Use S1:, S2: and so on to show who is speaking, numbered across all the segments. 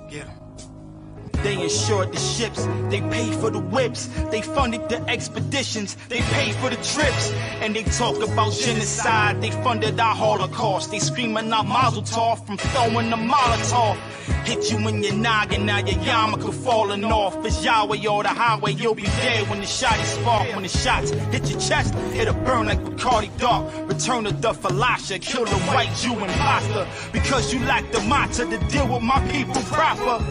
S1: Get 'em. They insured the ships, they paid for the whips, they funded the expeditions, they paid for the trips, and they talk about genocide, they funded our Holocaust, they screaming out Mazel Tov from throwing the Molotov. Hit you in your noggin, now your yarmulke falling off. It's Yahweh or the highway, you'll be dead when the shotties spark. When the shots hit your chest, it'll burn like Bacardi Dark. Return to the Falasha, kill the white Jew imposter, because you lack the matzah to deal with my people proper.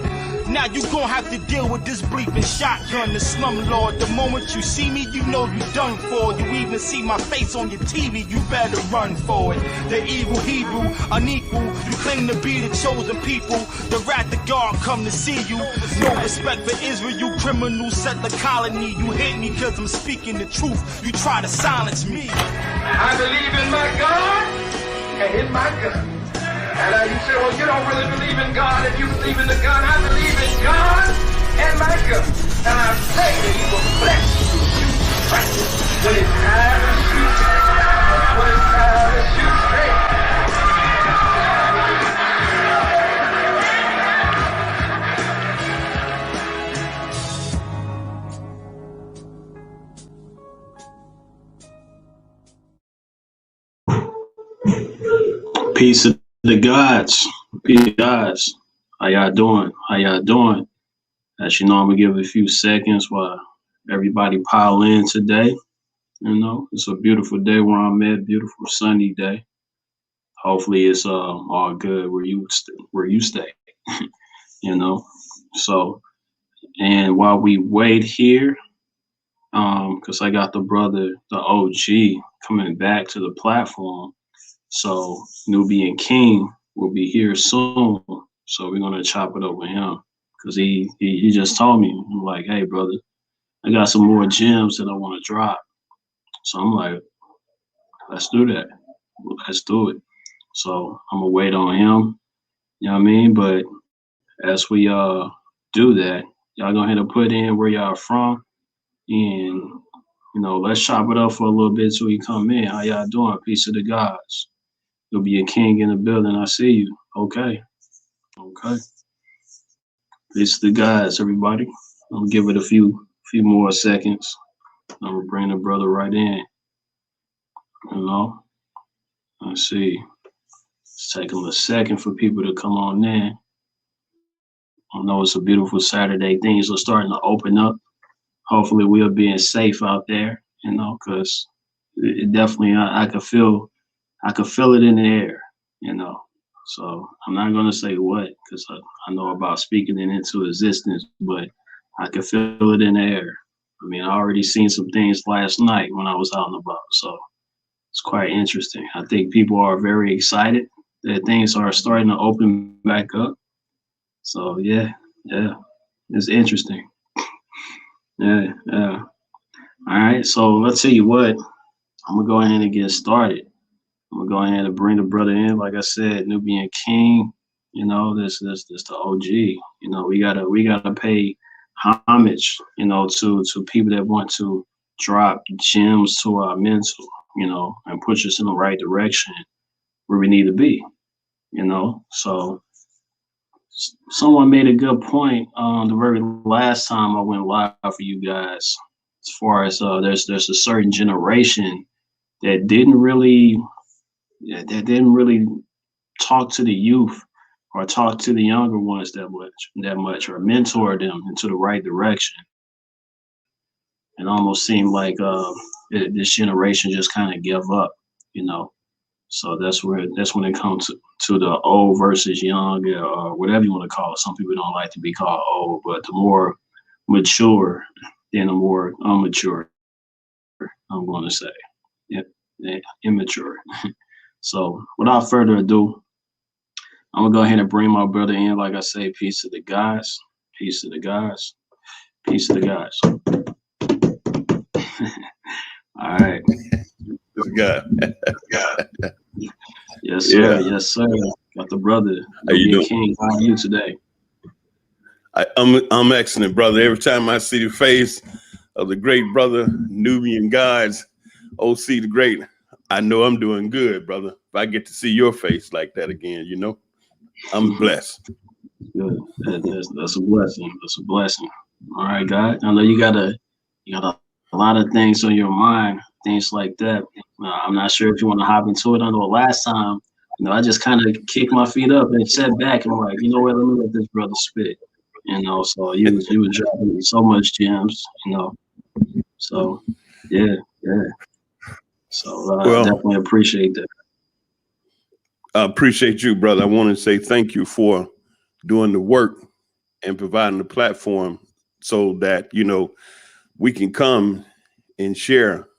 S1: Now you gon' have to deal with this bleeping shotgun, the slumlord. The moment you see me, you know you done for. You even see my face on your TV, you better run for it. The evil Hebrew, unequal, you claim to be the chosen people. The wrath of God come to see you. No respect for Israel, you criminals set the colony. You hate me cause I'm speaking the truth, you try to silence me.
S2: I believe in my God and in my gun. And you say, well, you don't really believe in God. If you believe in the gun, I believe in God and my gun. And I pray that He will bless you to shoot practice when it's time to shoot. When it's time to shoot straight.
S3: Peace of the gods. Peace of the gods. How y'all doing? How y'all doing? As you know, I'm gonna give a few seconds while everybody pile in today. You know, it's a beautiful day where I'm at. Beautiful sunny day. Hopefully, it's all good where you stay. You know. So, and while we wait here, because I got the brother, the OG, coming back to the platform. So Nubian King will be here soon. So we're gonna chop it up with him because he just told me, I'm like, hey brother, I got some more gems that I want to drop. So I'm like, let's do that. Let's do it. So I'm gonna wait on him. You know what I mean? But as we do that, y'all go ahead and put in where y'all from, and you know, let's chop it up for a little bit till he come in. How y'all doing? Peace of the gods. You'll be a king in the building. I see you. Okay. Okay. Peace of the gods, everybody. I'm gonna give it a few more seconds. I'm gonna bring the brother right in. You know. Let's see. It's taking a second for people to come on in. I know it's a beautiful Saturday. Things are starting to open up. Hopefully we're being safe out there, you know, because it definitely I could feel it in the air, you know. So I'm not gonna say what, because I know about speaking it into existence, but I could feel it in the air. I mean, I already seen some things last night when I was out and about, so it's quite interesting. I think people are very excited that things are starting to open back up. So yeah, it's interesting. Yeah. All right, so let's tell you what. I'm gonna go ahead and get started. I'm gonna go ahead and bring the brother in. Like I said, Nubian King. You know, this the OG. You know, we gotta pay homage. You know, to people that want to drop gems to our mental. You know, and push us in the right direction where we need to be. You know, so someone made a good point the very last time I went live for you guys. As far as there's a certain generation that didn't really talk to the youth or talk to the younger ones that much or mentor them into the right direction. It almost seemed like this generation just kind of gave up, you know. So that's when it comes to the old versus young, or whatever you want to call it. Some people don't like to be called old, but the more mature than the more immature, I'm going to say. Yeah, immature. So without further ado, I'm going to go ahead and bring my brother in. Like I say, peace to the guys. Peace to the guys. Peace to the guys. All right.
S4: God.
S3: Yes, sir.
S4: Yeah.
S3: Yes, sir. Got the brother.
S4: How you doing?
S3: King, how are you today?
S4: I'm excellent, brother. Every time I see the face of the great brother, Nubian Godz, OC the Great, I know I'm doing good, brother. If I get to see your face like that again, you know, I'm blessed.
S3: Good. That's a blessing. That's a blessing. All right, God. I know you got a lot of things on your mind, things like that. I'm not sure if you want to hop into it. I know last time, I just kind of kicked my feet up and sat back and I'm like, you know what? Let me let this brother spit. So you was dropping so much gems. So yeah, yeah. So
S4: Well,
S3: definitely appreciate that.
S4: I appreciate you, brother. I want to say thank you for doing the work and providing the platform so that, we can come and share,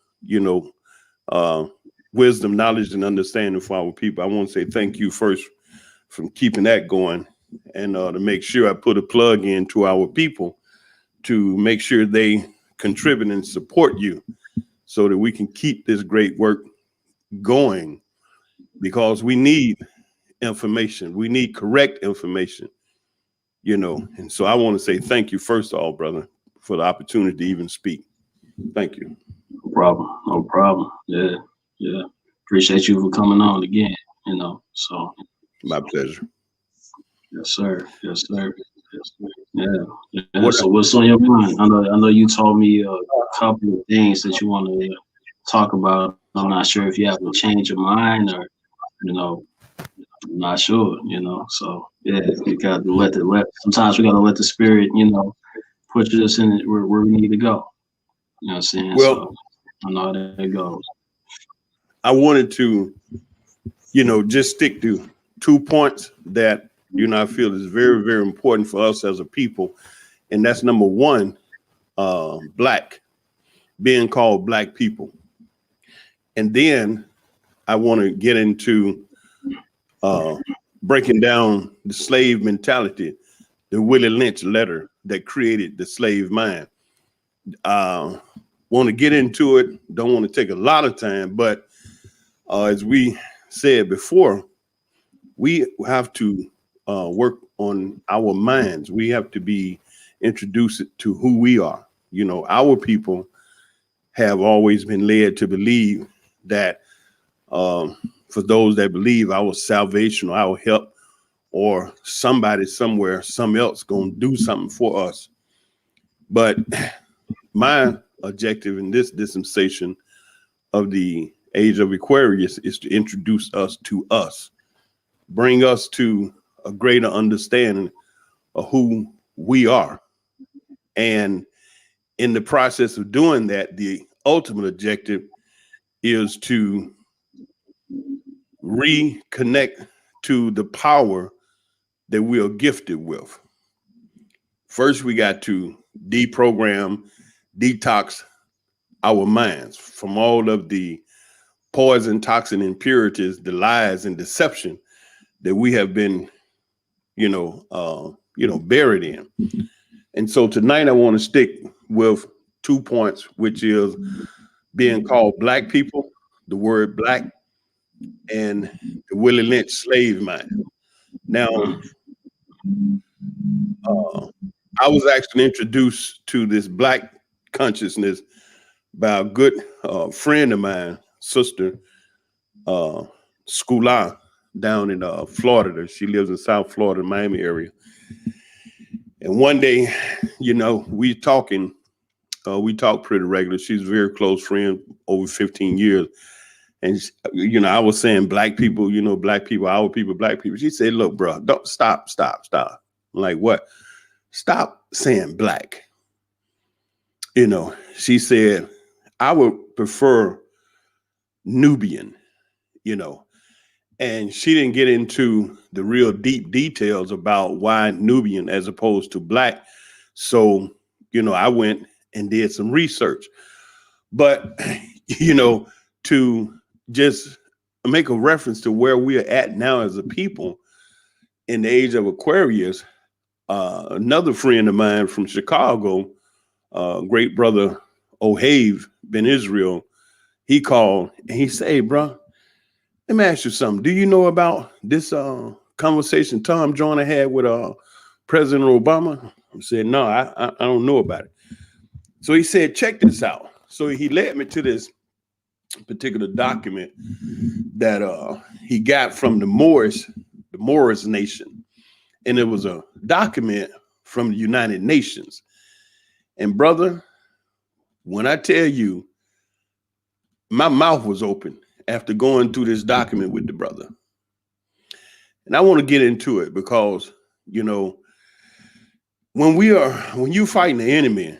S4: wisdom, knowledge, and understanding for our people. I want to say thank you first from keeping that going, and to make sure I put a plug in to our people to make sure they contribute and support you so that we can keep this great work going, because we need information. We need correct information, and so I want to say thank you first of all, brother, for the opportunity to even speak. Thank you.
S3: No problem. No problem. Yeah, yeah. Appreciate you for coming on again. So
S4: My pleasure.
S3: yes, sir. Yes, sir. Yes, sir. Yeah. So what's on your mind? I know you told me a couple of things that you want to talk about. I'm not sure if you have to change your mind or, I'm not sure, So yeah, you got to sometimes we got to let the spirit, push us in where we need to go. You know what I'm saying?
S4: Well,
S3: so I know how that goes.
S4: I wanted to, just stick to 2 points that, I feel is very, very important for us as a people. And that's number one, Black, being called Black people. And then I want to get into breaking down the slave mentality, the Willie Lynch letter that created the slave mind. Want to get into it. Don't want to take a lot of time, but as we said before, we have to work on our minds. We have to be introduced to who we are. Our people have always been led to believe that for those that believe our salvation or our help or somebody somewhere, some else gonna do something for us. But my objective in this dispensation of the age of Aquarius is to introduce us to us, bring us to a greater understanding of who we are. And in the process of doing that, the ultimate objective is to reconnect to the power that we are gifted with. First, we got to deprogram, detox our minds from all of the poison, toxin, impurities, the lies and deception that we have been, buried in. And so tonight I want to stick with 2 points, which is being called Black people, the word Black, and the Willie Lynch slave mind. Now, I was actually introduced to this Black consciousness by a good friend of mine, sister, Skula, down in Florida. She lives in South Florida, Miami area. And one day, we talk pretty regular. She's a very close friend, over 15 years. And, I was saying Black people, Black people, our people, Black people. She said, look, bro, don't stop. I'm like, what? Stop saying Black. She said, I would prefer Nubian, and she didn't get into the real deep details about why Nubian as opposed to Black. So, I went and did some research, but, to just make a reference to where we are at now as a people in the age of Aquarius, another friend of mine from Chicago, great brother Ohave Ben Israel, he called and he said, hey, bro, let me ask you something. Do you know about this conversation Tom Joyner had with President Obama? I said, no, I don't know about it. So he said, check this out. So he led me to this particular document that he got from the Moorish nation. and it was a document from the United Nations. And brother, when I tell you, my mouth was open after going through this document with the brother. And I want to get into it because, you know, when you fighting the enemy,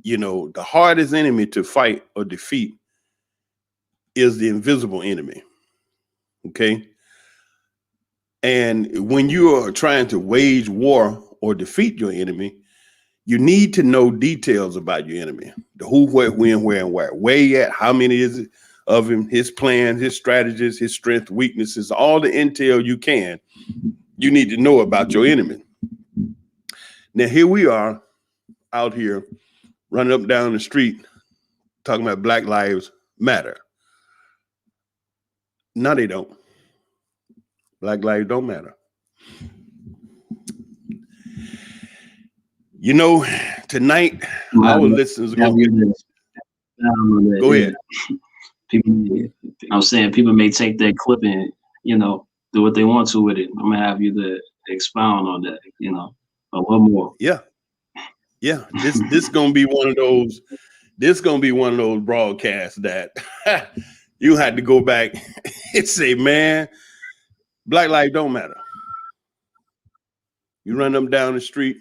S4: you know, the hardest enemy to fight or defeat is the invisible enemy. Okay. And when you are trying to wage war or defeat your enemy, you need to know details about your enemy. The who, what, when, where, and where he at, how many is it of him, his plans, his strategies, his strength, weaknesses, all the intel you need to know about your enemy. Now, here we are out here running up and down the street talking about Black Lives Matter. No, they don't. Black lives don't matter. You know, tonight, our listeners are going to go ahead.
S3: I'm saying people may take that clip and, you know, do what they want to with it. I'm going to have you to expound on that, you know, a little more.
S4: Yeah. Yeah. This going to be one of those broadcasts that you had to go back and say, man, Black lives don't matter. You run them down the street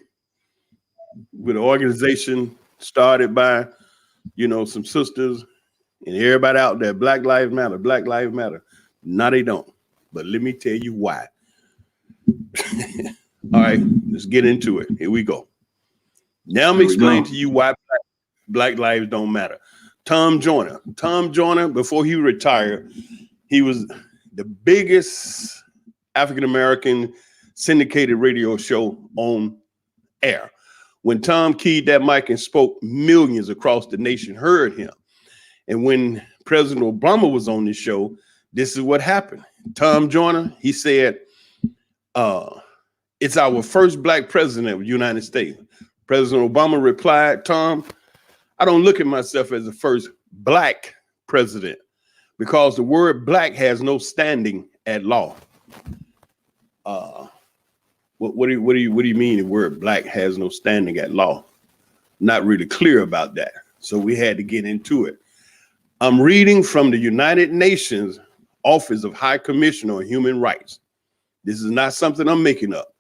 S4: with an organization started by, you know, some sisters and everybody out there. Black lives matter. Black lives matter. No, they don't. But let me tell you why. All right, let's get into it. Here we go. Now I'm explaining to you why Black lives don't matter. Tom Joyner, before he retired, he was the biggest African-American syndicated radio show on air. When Tom keyed that mic and spoke, millions across the nation heard him. And when President Obama was on this show, this is what happened. Tom Joyner, he said, it's our first Black president of the United States. President Obama replied, Tom, I don't look at myself as the first Black president because the word Black has no standing at law. What do you mean the word Black has no standing at law? Not really clear about that. So we had to get into it. I'm reading from the United Nations Office of High Commissioner on Human Rights. This is not something I'm making up.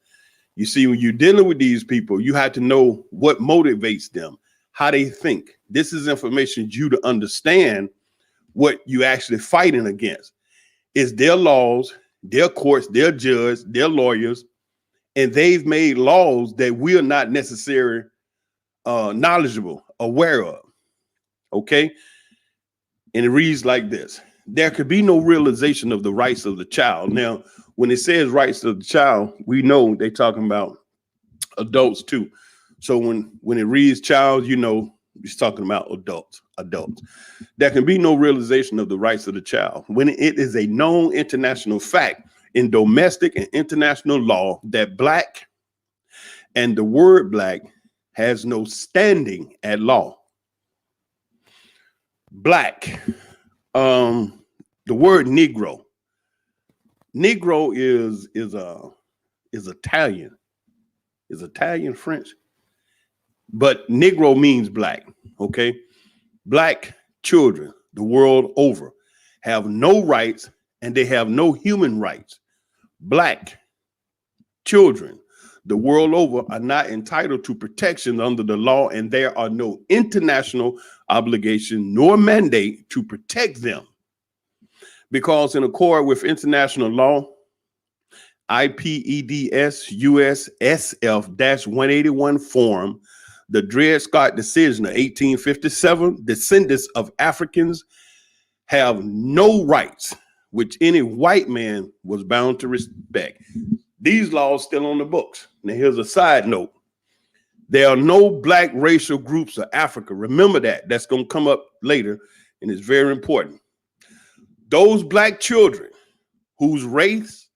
S4: You see, when you're dealing with these people, you have to know what motivates them, how they think. This is information due to understand what you actually fighting against. It's their laws, their courts, their judges, their lawyers, and they've made laws that we are not necessarily knowledgeable, aware of. Okay. And it reads like this. There could be no realization of the rights of the child. Now, when it says rights of the child, we know they're talking about adults too. So when it reads child, you know, it's talking about adults. There can be no realization of the rights of the child when it is a known international fact in domestic and international law that Black and the word Black has no standing at law. Black, the word Negro. Negro is Italian, French, but Negro means Black. Okay, Black children the world over have no rights and they have no human rights. Black children the world over are not entitled to protection under the law, and there are no international obligation nor mandate to protect them. Because in accord with international law, IPEDS US SF-181 form, the Dred Scott decision of 1857, descendants of Africans have no rights which any white man was bound to respect. These laws still on the books. Now here's a side note. There are no Black racial groups of Africa. Remember that. That's going to come up later, and it's very important. Those Black children whose race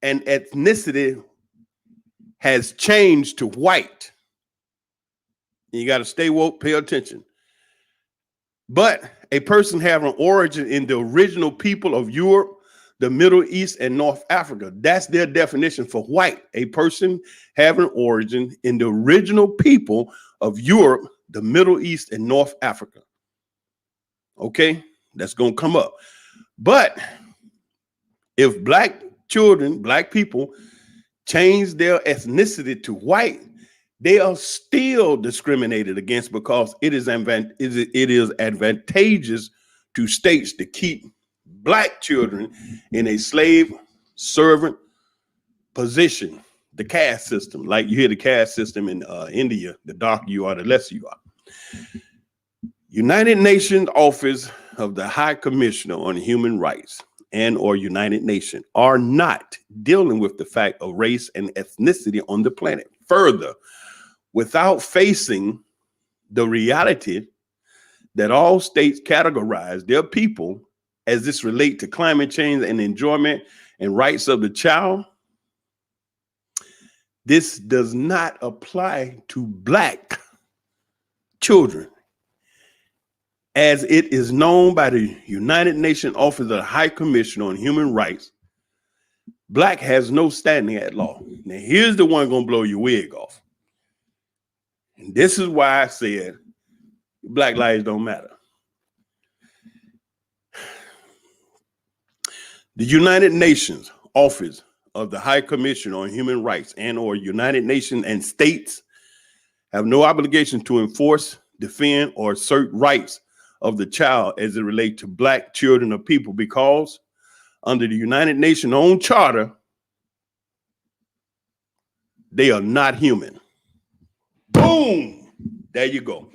S4: and ethnicity has changed to white. You got to stay woke, pay attention. But a person having origin in the original people of Europe, the Middle East and North Africa. That's their definition for white, a person having origin in the original people of Europe, the Middle East, and North Africa. Okay, that's going to come up. But if black children, black people change their ethnicity to white, they are still discriminated against because it is advantageous to states to keep black children in a slave servant position, the caste system. Like you hear the caste system in India, the darker you are, the lesser you are. United Nations Office of the High Commissioner on Human Rights and or United Nations are not dealing with the fact of race and ethnicity on the planet. Further, without facing the reality that all states categorize their people as this relate to climate change and enjoyment and rights of the child, this does not apply to black children. As it is known by the United Nations Office of the High Commissioner on Human Rights, black has no standing at law. Now, here's the one gonna blow your wig off. And this is why I said black lives don't matter. The United Nations Office of the High Commissioner on Human Rights and or United Nations and states have no obligation to enforce, defend, or assert rights of the child as it relates to black children or people, because under the United Nations own charter, they are not human. Boom! There you go.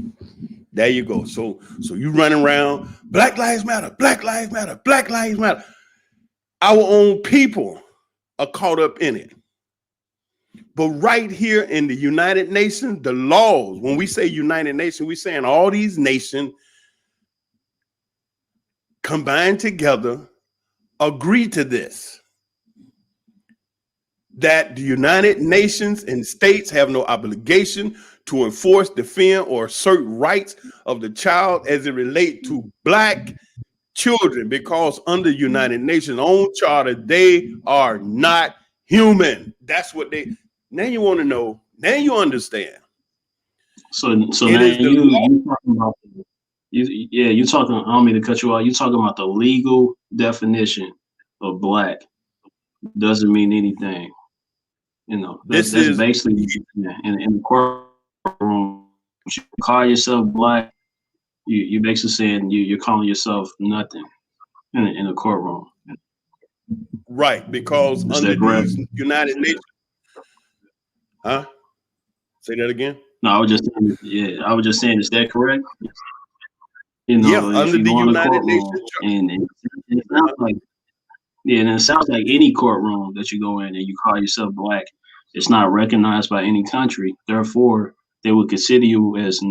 S4: There you go. So you running around, Black Lives Matter, Black Lives Matter, Black Lives Matter. Our own people are caught up in it. But right here in the United Nations, the laws, when we say United Nations, we're saying all these nations combined together agree to this, that the United Nations and states have no obligation to enforce, defend, or assert rights of the child as it relates to black children, because under United Nations own charter, they are not human. That's what they, now you want to know, now you understand.
S3: So now you talking about, you're talking, I don't mean to cut you off, you're talking about the legal definition of black doesn't mean anything. You know, that's basically in the courtroom, you call yourself black, you're basically saying you're calling yourself nothing in a courtroom.
S4: Right, because under the United Nations, huh? Say that again?
S3: No, I was just saying, is that correct? You know,
S4: yeah, under the United Nations,
S3: and it sounds like, and it sounds like any courtroom that you go in and you call yourself black, it's not recognized by any country. Therefore, they would consider you as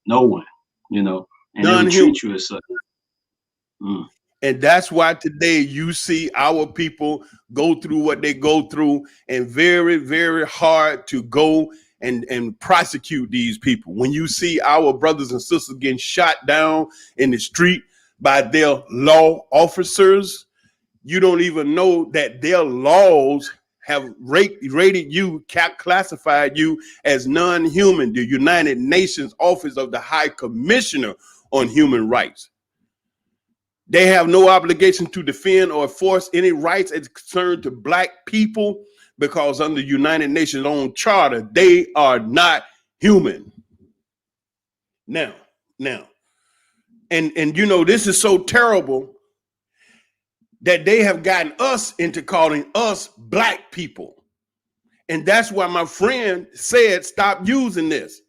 S3: no one, you know, and they would treat you as such.
S4: And that's why today you see our people go through what they go through, and very, very hard to go and prosecute these people. When you see our brothers and sisters getting shot down in the street by their law officers, you don't even know that their laws have rated you, classified you as non-human. The United Nations Office of the High Commissioner on Human Rights. They have no obligation to defend or enforce any rights as concerned to black people, because under United Nations own charter, they are not human. Now, and you know, this is so terrible that they have gotten us into calling us black people. And that's why my friend said, stop using this.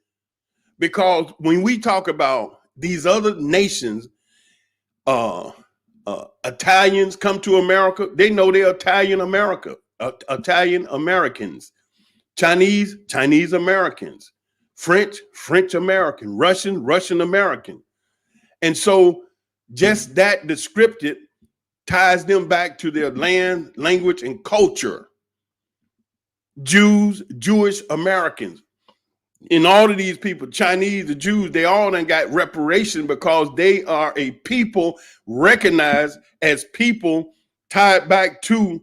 S4: Because when we talk about these other nations, Italians come to America, they know they're Italian Americans, Chinese Americans, French American, Russian American. And so just that descriptive ties them back to their land, language, and culture. Jewish Americans. In all of these people, Chinese, the Jews, they all done got reparation because they are a people recognized as people tied back to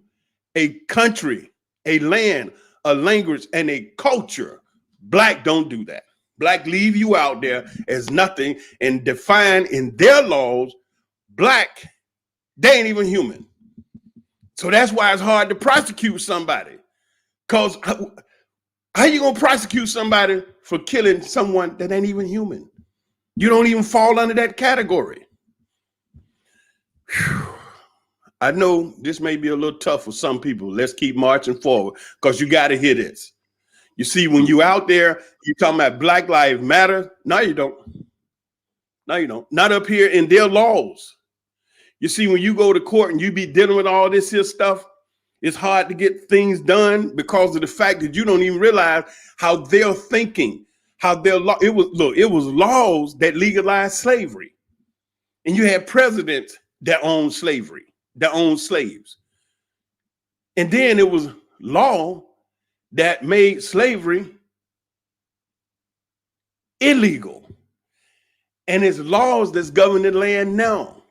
S4: a country, a land, a language, and a culture. Black don't do that. Black leave you out there as nothing and define in their laws, black, they ain't even human. So that's why it's hard to prosecute somebody. Because how you going to prosecute somebody for killing someone that ain't even human? You don't even fall under that category. Whew. I know this may be a little tough for some people. Let's keep marching forward because you got to hear this. You see, when you out there, you talking about Black Lives Matter. No, you don't. No, you don't. Not up here in their laws. You see, when you go to court and you be dealing with all this here stuff, it's hard to get things done because of the fact that you don't even realize how they're thinking, how their law. It was laws that legalized slavery, and you had presidents that owned slavery, that owned slaves, and then it was law that made slavery illegal, and it's laws that's governing the land now.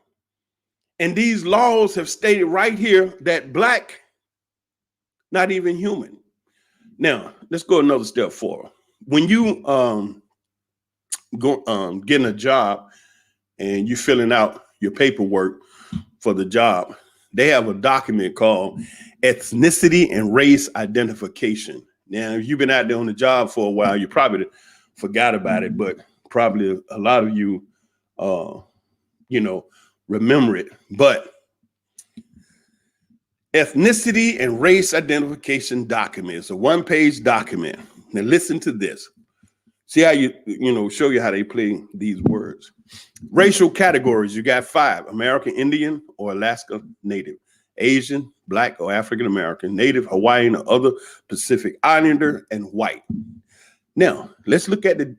S4: And these laws have stated right here that black, not even human. Now, let's go another step forward. When you getting a job and you're filling out your paperwork for the job, they have a document called ethnicity and race identification. Now, if you've been out there on the job for a while, you probably forgot about it, but probably a lot of you, remember it. But ethnicity and race identification document is a one-page document. Now listen to this. See how show you how they play these words. Racial categories, you got 5: American Indian or Alaska Native, Asian, Black or African American, Native, Hawaiian or other Pacific Islander, and white. Now let's look at the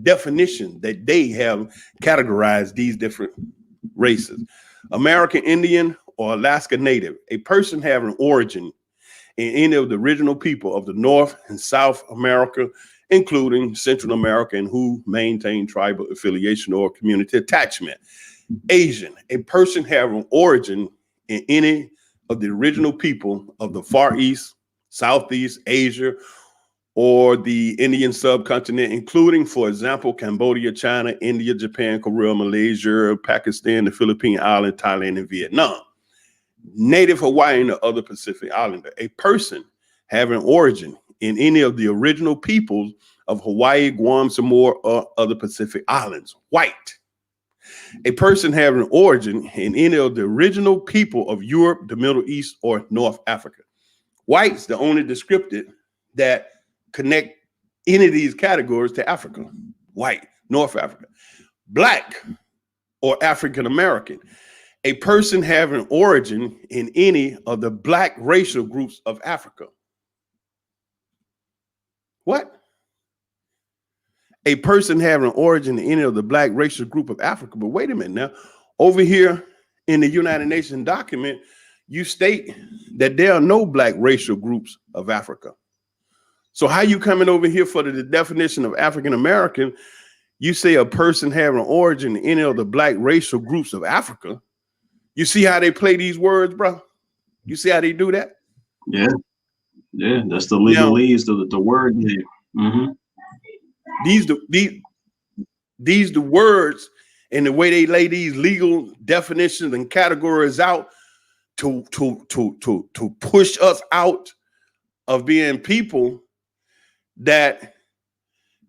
S4: definition that they have categorized these different races. American Indian or Alaska Native, a person having origin in any of the original people of the North and South America, including Central America, and who maintain tribal affiliation or community attachment. Asian, a person having origin in any of the original people of the Far East, Southeast Asia, or the Indian subcontinent, including, for example, Cambodia, China, India, Japan, Korea, Malaysia, Pakistan, the Philippine Islands, Thailand, and Vietnam. Native Hawaiian or other Pacific Islander, a person having origin in any of the original peoples of Hawaii, Guam, Samoa, or other Pacific Islands. White, a person having origin in any of the original people of Europe, the Middle East, or North Africa. White's the only descriptor that connect any of these categories to Africa. White, North Africa. Black or African American, a person having origin in any of the black racial groups of Africa. What? A person having origin in any of the black racial group of Africa. But wait a minute now, over here in the United Nations document, you state that there are no black racial groups of Africa. So how you coming over here for the definition of African American? You say a person having origin in any of the black racial groups of Africa. You see how they play these words, bro? You see how they do that?
S3: Yeah, that's the legalese, the word. Yeah. Mm-hmm.
S4: These the words and the way they lay these legal definitions and categories out to push us out of being people that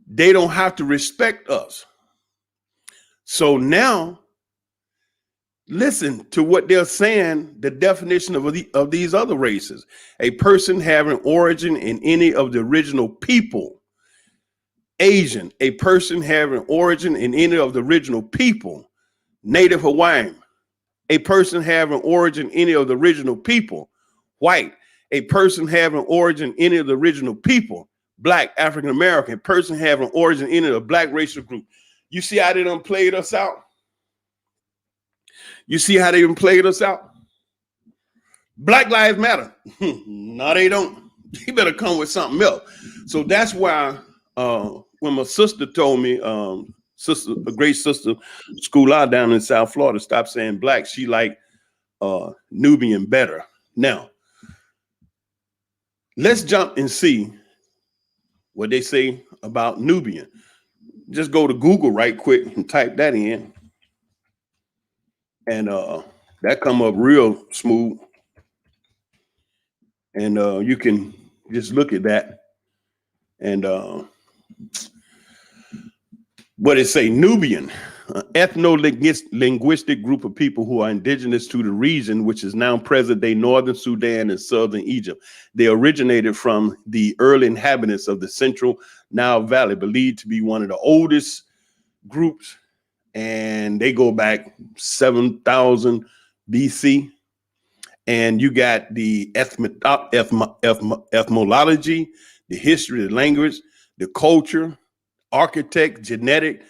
S4: they don't have to respect us. So now listen to what they're saying, the definition of these other races. A person having origin in any of the original people. Asian, a person having origin in any of the original people. Native Hawaiian, a person having origin in any of the original people. White, a person having origin in any of the original people. Black, African American, person having origin in a black racial group. You see how they done played us out? You see how they done played us out? Black Lives Matter. No, they don't. You better come with something else. So that's why when my sister told me, a great sister, school out down in South Florida, stop saying black, she like, Nubian better. Now, let's jump and see what they say about Nubian. Just go to Google right quick and type that in. And that come up real smooth. And you can just look at that. And what it say, Nubian, ethno-linguistic group of people who are indigenous to the region, which is now present-day northern Sudan and southern Egypt. They originated from the early inhabitants of the central Nile Valley, believed to be one of the oldest groups, and they go back 7,000 BC. And you got the ethnology, the history, the language, the culture, architect, genetic.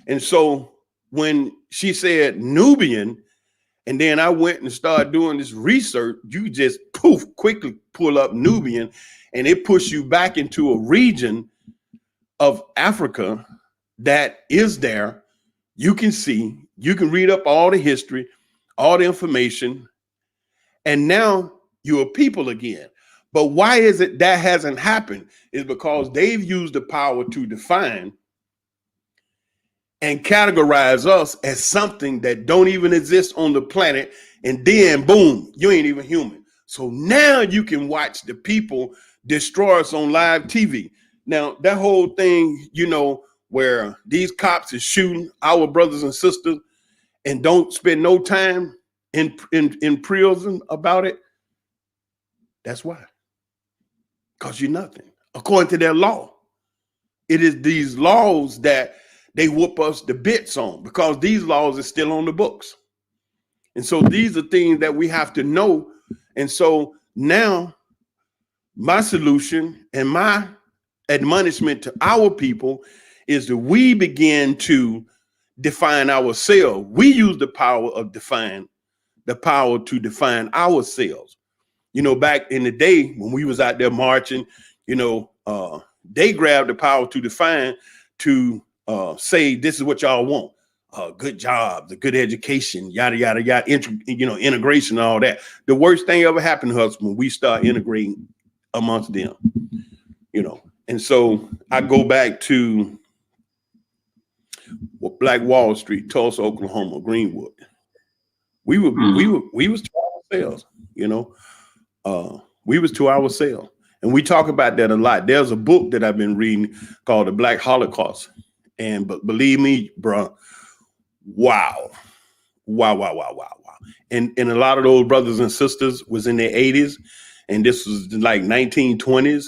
S4: And so when she said Nubian, and then I went and started doing this research, you just quickly pull up Nubian, and it pushes you back into a region of Africa that is there. You can see, you can read up all the history, all the information, and now you're a people again. But why is it that hasn't happened? Is because they've used the power to define and categorize us as something that don't even exist on the planet. And then boom, you ain't even human. So now you can watch the people destroy us on live TV. Now that whole thing, you know, where these cops are shooting our brothers and sisters and don't spend no time in prison about it. That's why. Because you're nothing. According to their law. It is these laws that they whoop us the bits on, because these laws are still on the books. And so these are things that we have to know. And so now my solution and my admonishment to our people is that we begin to define ourselves. We use the power to define ourselves. You know, back in the day when we was out there marching, you know, they grabbed the power to define, to say, this is what y'all want. Good jobs, a good education, yada, yada, yada, integration and all that. The worst thing ever happened to us when we start integrating amongst them, you know. And so I go back to Black Wall Street, Tulsa, Oklahoma, Greenwood. We was to ourselves, you know. We was to ourselves. And we talk about that a lot. There's a book that I've been reading called The Black Holocaust. And but believe me, bro, wow. And a lot of those brothers and sisters was in their 80s. And this was like 1920s.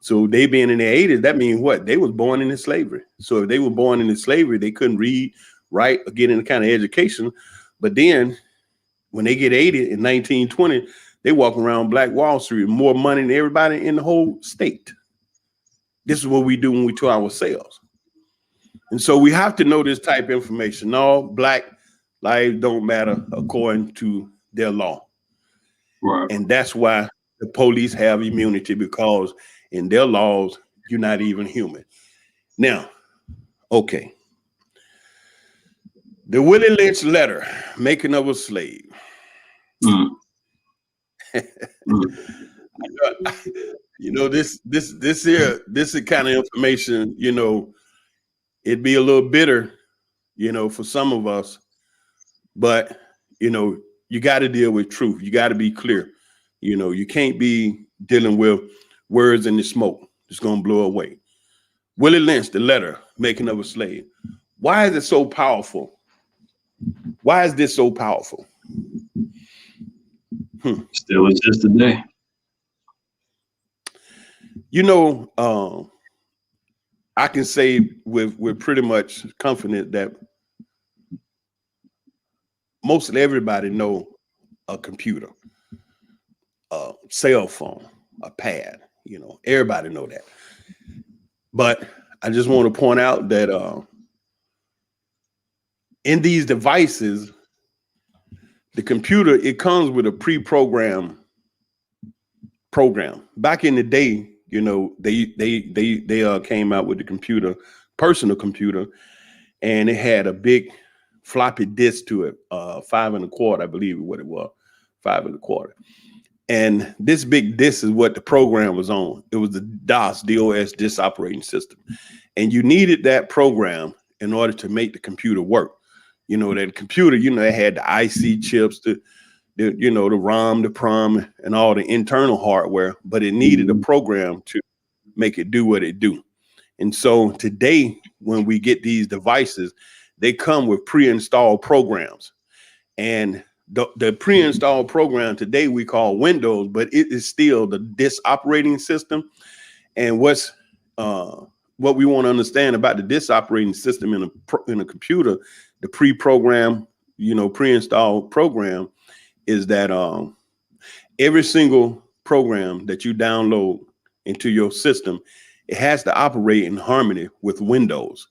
S4: So they being in their 80s, that means what? They was born into slavery. So if they were born into slavery, they couldn't read, write, or get any kind of education. But then when they get 80 in 1920, they walk around Black Wall Street with more money than everybody in the whole state. This is what we do when we to ourselves. And so we have to know this type of information. No, Black lives don't matter according to their law.
S3: Right.
S4: And that's why the police have immunity, because in their laws, you're not even human. Now, okay. The Willie Lynch letter, making of a slave. You know, this is the kind of information, you know, it'd be a little bitter, you know, for some of us, but, you know, you got to deal with truth. You got to be clear. You know, you can't be dealing with words in the smoke. It's going to blow away. Willie Lynch, the letter, making of a slave. Why is it so powerful? Why is this so powerful?
S3: Still exists today.
S4: You know, I can say with pretty much confident that mostly everybody know a computer, a cell phone, a pad. You know, everybody know that. But I just want to point out that in these devices, the computer, it comes with a pre-programmed program. Back in the day, you know, they came out with the computer, personal computer, and it had a big floppy disk to it, 5 1/4, I believe what it was, 5 1/4. And this big disk is what the program was on. It was the DOS disk operating system. And you needed that program in order to make the computer work. You know, that computer, you know, it had the IC chips, the ROM, the PROM, and all the internal hardware, but it needed a program to make it do what it do. And so today, when we get these devices, they come with pre-installed programs. And the pre-installed program today we call Windows, but it is still the disk operating system. And what we want to understand about the disk operating system in a computer, the pre-program, pre-installed program, is that every single program that you download into your system, it has to operate in harmony with Windows.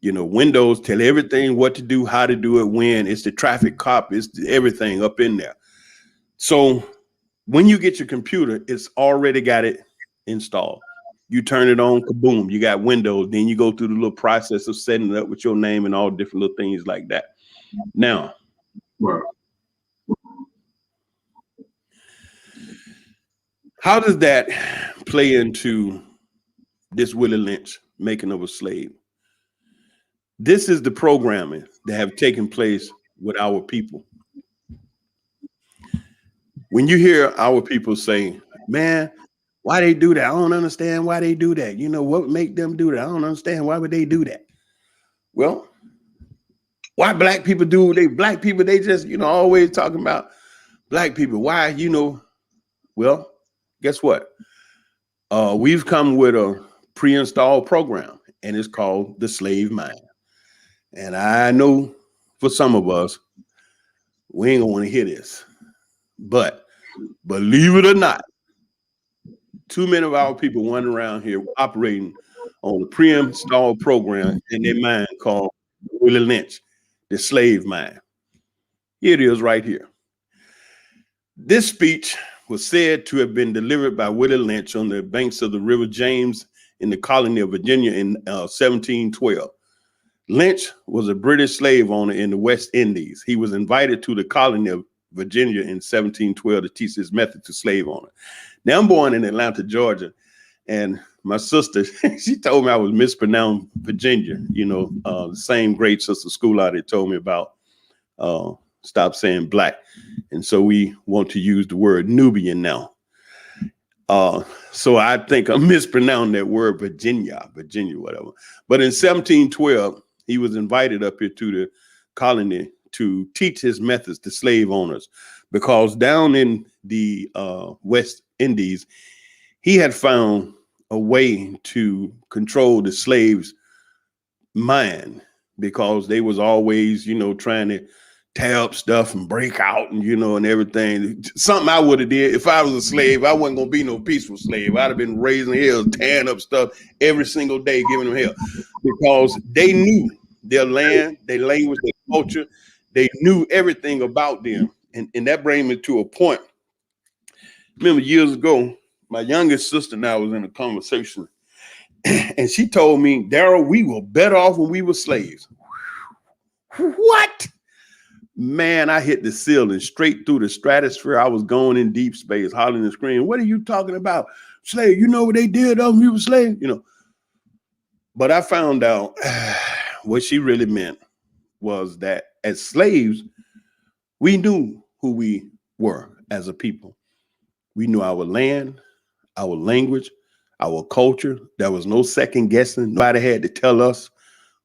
S4: Windows tell everything what to do, how to do it, when. It's the traffic cop, it's everything up in there. So when you get your computer, it's already got it installed. You turn it on, kaboom, you got Windows. Then you go through the little process of setting it up with your name and all different little things like that. Now, how does that play into this Willie Lynch making of a slave? This is the programming that have taken place with our people. When you hear our people say, man, why they do that? I don't understand why they do that. What would make them do that? I don't understand. Why would they do that? Well, why black people do? Black people, they just, always talking about black people. Why, well, guess what? We've come with a pre-installed program, and it's called the slave mind. And I know for some of us, we ain't gonna want to hear this, but believe it or not, too many of our people running around here operating on a pre-installed program in their mind called Willie Lynch, the slave mind. Here it is right here. This speech was said to have been delivered by Willie Lynch on the banks of the River James in the colony of Virginia in 1712. Lynch was a British slave owner in the West Indies. He was invited to the colony of Virginia in 1712 to teach his method to slave owner. Now, I'm born in Atlanta, Georgia, and my sister, she told me I was mispronounced Virginia. The same great sister school out there told me about stop saying black. And so we want to use the word Nubian now. So I think I'm mispronouncing that word Virginia, whatever. But in 1712, he was invited up here to the colony to teach his methods to slave owners, because down in the West Indies, he had found a way to control the slaves' mind, because they was always, trying to tear up stuff and break out and, and everything. Something I would have did if I was a slave. I wasn't going to be no peaceful slave. I'd have been raising hell, tearing up stuff every single day, giving them hell, because they knew their land, their language, their culture. They knew everything about them. And that brings me to a point. Remember years ago, my youngest sister and I was in a conversation, and she told me, Daryl, we were better off when we were slaves. What? Man, I hit the ceiling straight through the stratosphere. I was going in deep space, hollering and screaming, what are you talking about? Slave, you know what they did when we were slaves? But I found out what she really meant was that as slaves, we knew who we were as a people. We knew our land, our language, our culture. There was no second guessing. Nobody had to tell us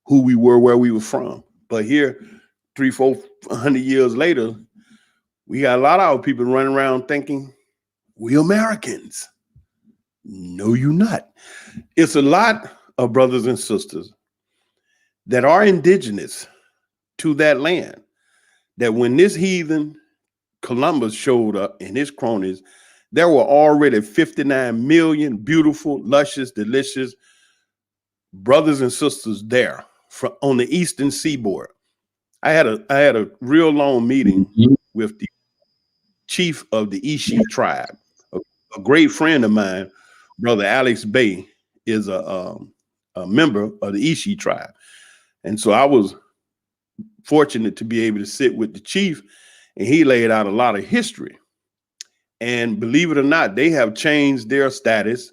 S4: who we were, where we were from. But here, 300-400 years later, we got a lot of our people running around thinking we Americans. No, you're not. It's a lot of brothers and sisters that are indigenous to that land, that when this heathen Columbus showed up and his cronies, there were already 59 million beautiful, luscious, delicious brothers and sisters there on the eastern seaboard. I had a real long meeting with the chief of the Ishi tribe. A great friend of mine, Brother Alex Bay, is a member of the Ishi tribe. And so I was fortunate to be able to sit with the chief, and he laid out a lot of history. And believe it or not, they have changed their status,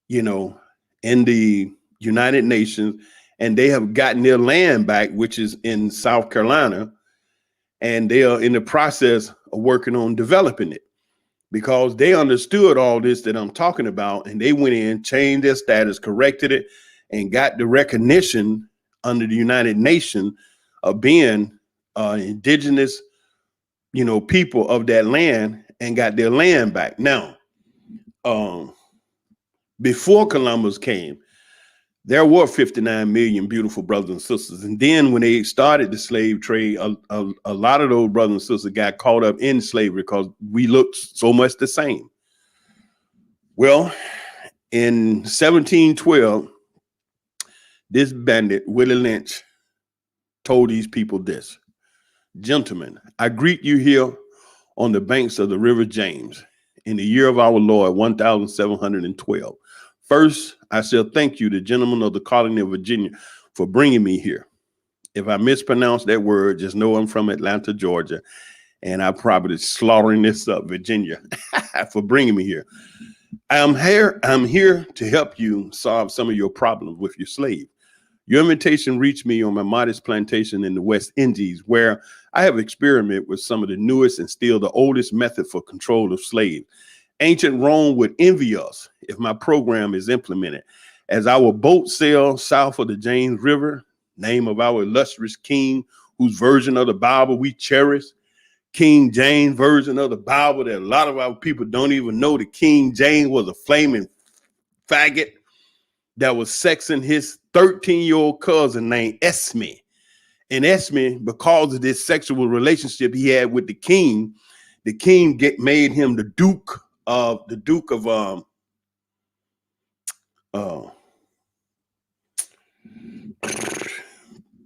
S4: you know, in the United Nations, and they have gotten their land back, which is in South Carolina, and they are in the process of working on developing it, because they understood all this that I'm talking about, and they went in, changed their status, corrected it, and got the recognition under the United Nations of being indigenous, you know, people of that land, and got their land back. Now, before Columbus came, there were 59 million beautiful brothers and sisters. And then when they started the slave trade, a lot of those brothers and sisters got caught up in slavery because we looked so much the same. Well, in 1712, this bandit, Willie Lynch, told these people this: "Gentlemen, I greet you here on the banks of the River James in the year of our Lord, 1712. First, I shall thank you, the gentlemen of the colony of Virginia, for bringing me here. If I mispronounce that word, just know I'm from Atlanta, Georgia, and I probably slaughtering this up, Virginia, for bringing me here. I'm here to help you solve some of your problems with your slave. Your invitation reached me on my modest plantation in the West Indies, where I have experimented with some of the newest and still the oldest method for control of slaves. Ancient Rome would envy us if my program is implemented, as our boat sails south of the James River, name of our illustrious king, whose version of the Bible we cherish, King James version of the Bible that a lot of our people don't even know. The King James was a flaming faggot that was sexing his 13-year-old cousin named Esme. And Esme, because of this sexual relationship he had with the king made him the Duke of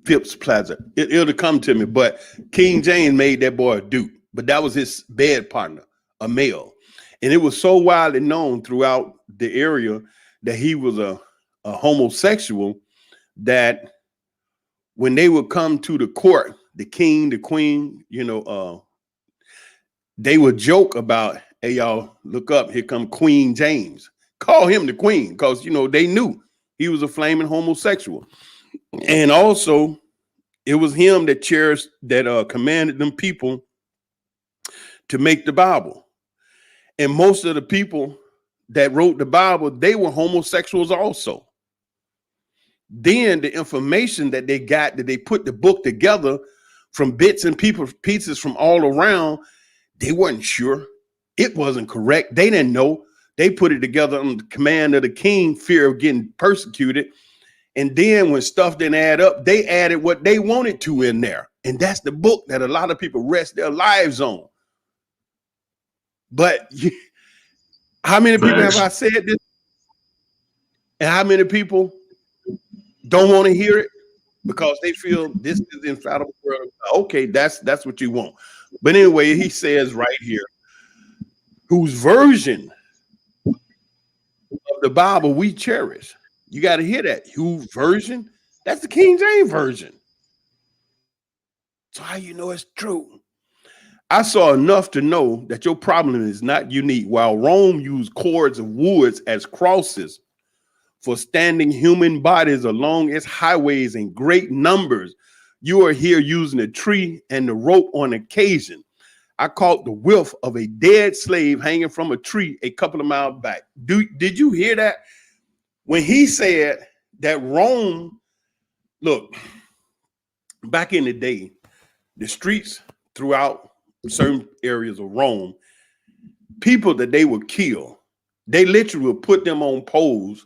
S4: Phipps Plaza. It'll come to me, but King James made that boy a duke, but that was his bed partner, a male. And it was so widely known throughout the area that he was a homosexual, that when they would come to the court, the king, the queen, you know, they would joke about, "Hey, y'all, look up, here come Queen James." Call him the queen, because, you know, they knew he was a flaming homosexual. And also, it was him that commanded them people to make the Bible. And most of the people that wrote the Bible, they were homosexuals also. Then the information that they got, that they put the book together from bits and pieces from all around, they weren't sure. It wasn't correct. They didn't know. They put it together on the command of the king, fear of getting persecuted. And then when stuff didn't add up, they added what they wanted to in there. And that's the book that a lot of people rest their lives on. But how many people have I said this? And how many people don't want to hear it because they feel this is the infallible word of God? Okay, that's what you want. But anyway, he says right here, whose version of the Bible we cherish. You got to hear that. Whose version? That's the King James version. So how you know it's true? I saw enough to know that your problem is not unique. While Rome used cords of woods as crosses for standing human bodies along its highways in great numbers, you are here using a tree and the rope on occasion. I caught the whiff of a dead slave hanging from a tree a couple of miles back. Did you hear that? When he said that Rome, look, back in the day, the streets throughout certain areas of Rome, people that they would kill, they literally would put them on poles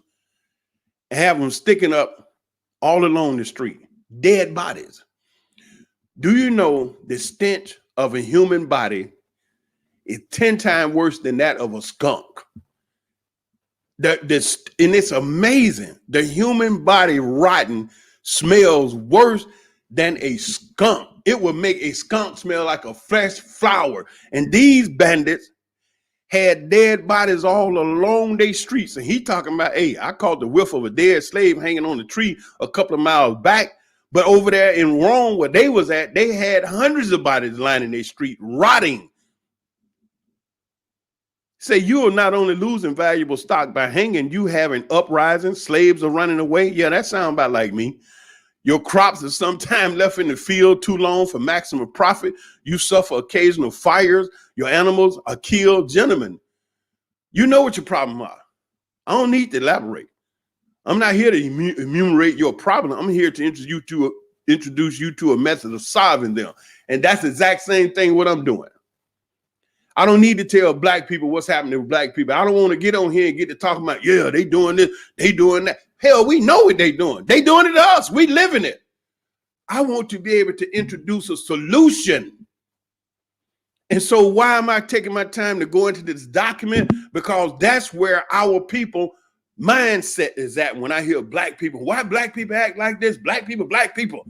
S4: and have them sticking up all along the street, dead bodies. Do you know the stench of a human body is 10 times worse than that of a skunk? And it's amazing. The human body rotten smells worse than a skunk. It would make a skunk smell like a fresh flower. And these bandits had dead bodies all along their streets. And he talking about, hey, I caught the whiff of a dead slave hanging on the tree a couple of miles back, But over there in Rome, where they was at, they had hundreds of bodies lining their street, rotting. Say you are not only losing valuable stock by hanging, you having uprising, slaves are running away. Yeah, that sounds about like me. Your crops are sometimes left in the field too long for maximum profit. You suffer occasional fires. Your animals are killed. Gentlemen, you know what your problem are. I don't need to elaborate. I'm not here to enumerate your problem. I'm here to introduce you to a method of solving them. And that's the exact same thing what I'm doing. I don't need to tell black people what's happening with black people. I don't want to get on here and get to talking about, yeah, they doing this, they doing that. Hell, we know what they doing. They doing it to us. We living it. I want to be able to introduce a solution. And so why am I taking my time to go into this document? Because that's where our people mindset is at. When I hear black people, why black people act like this? Black people.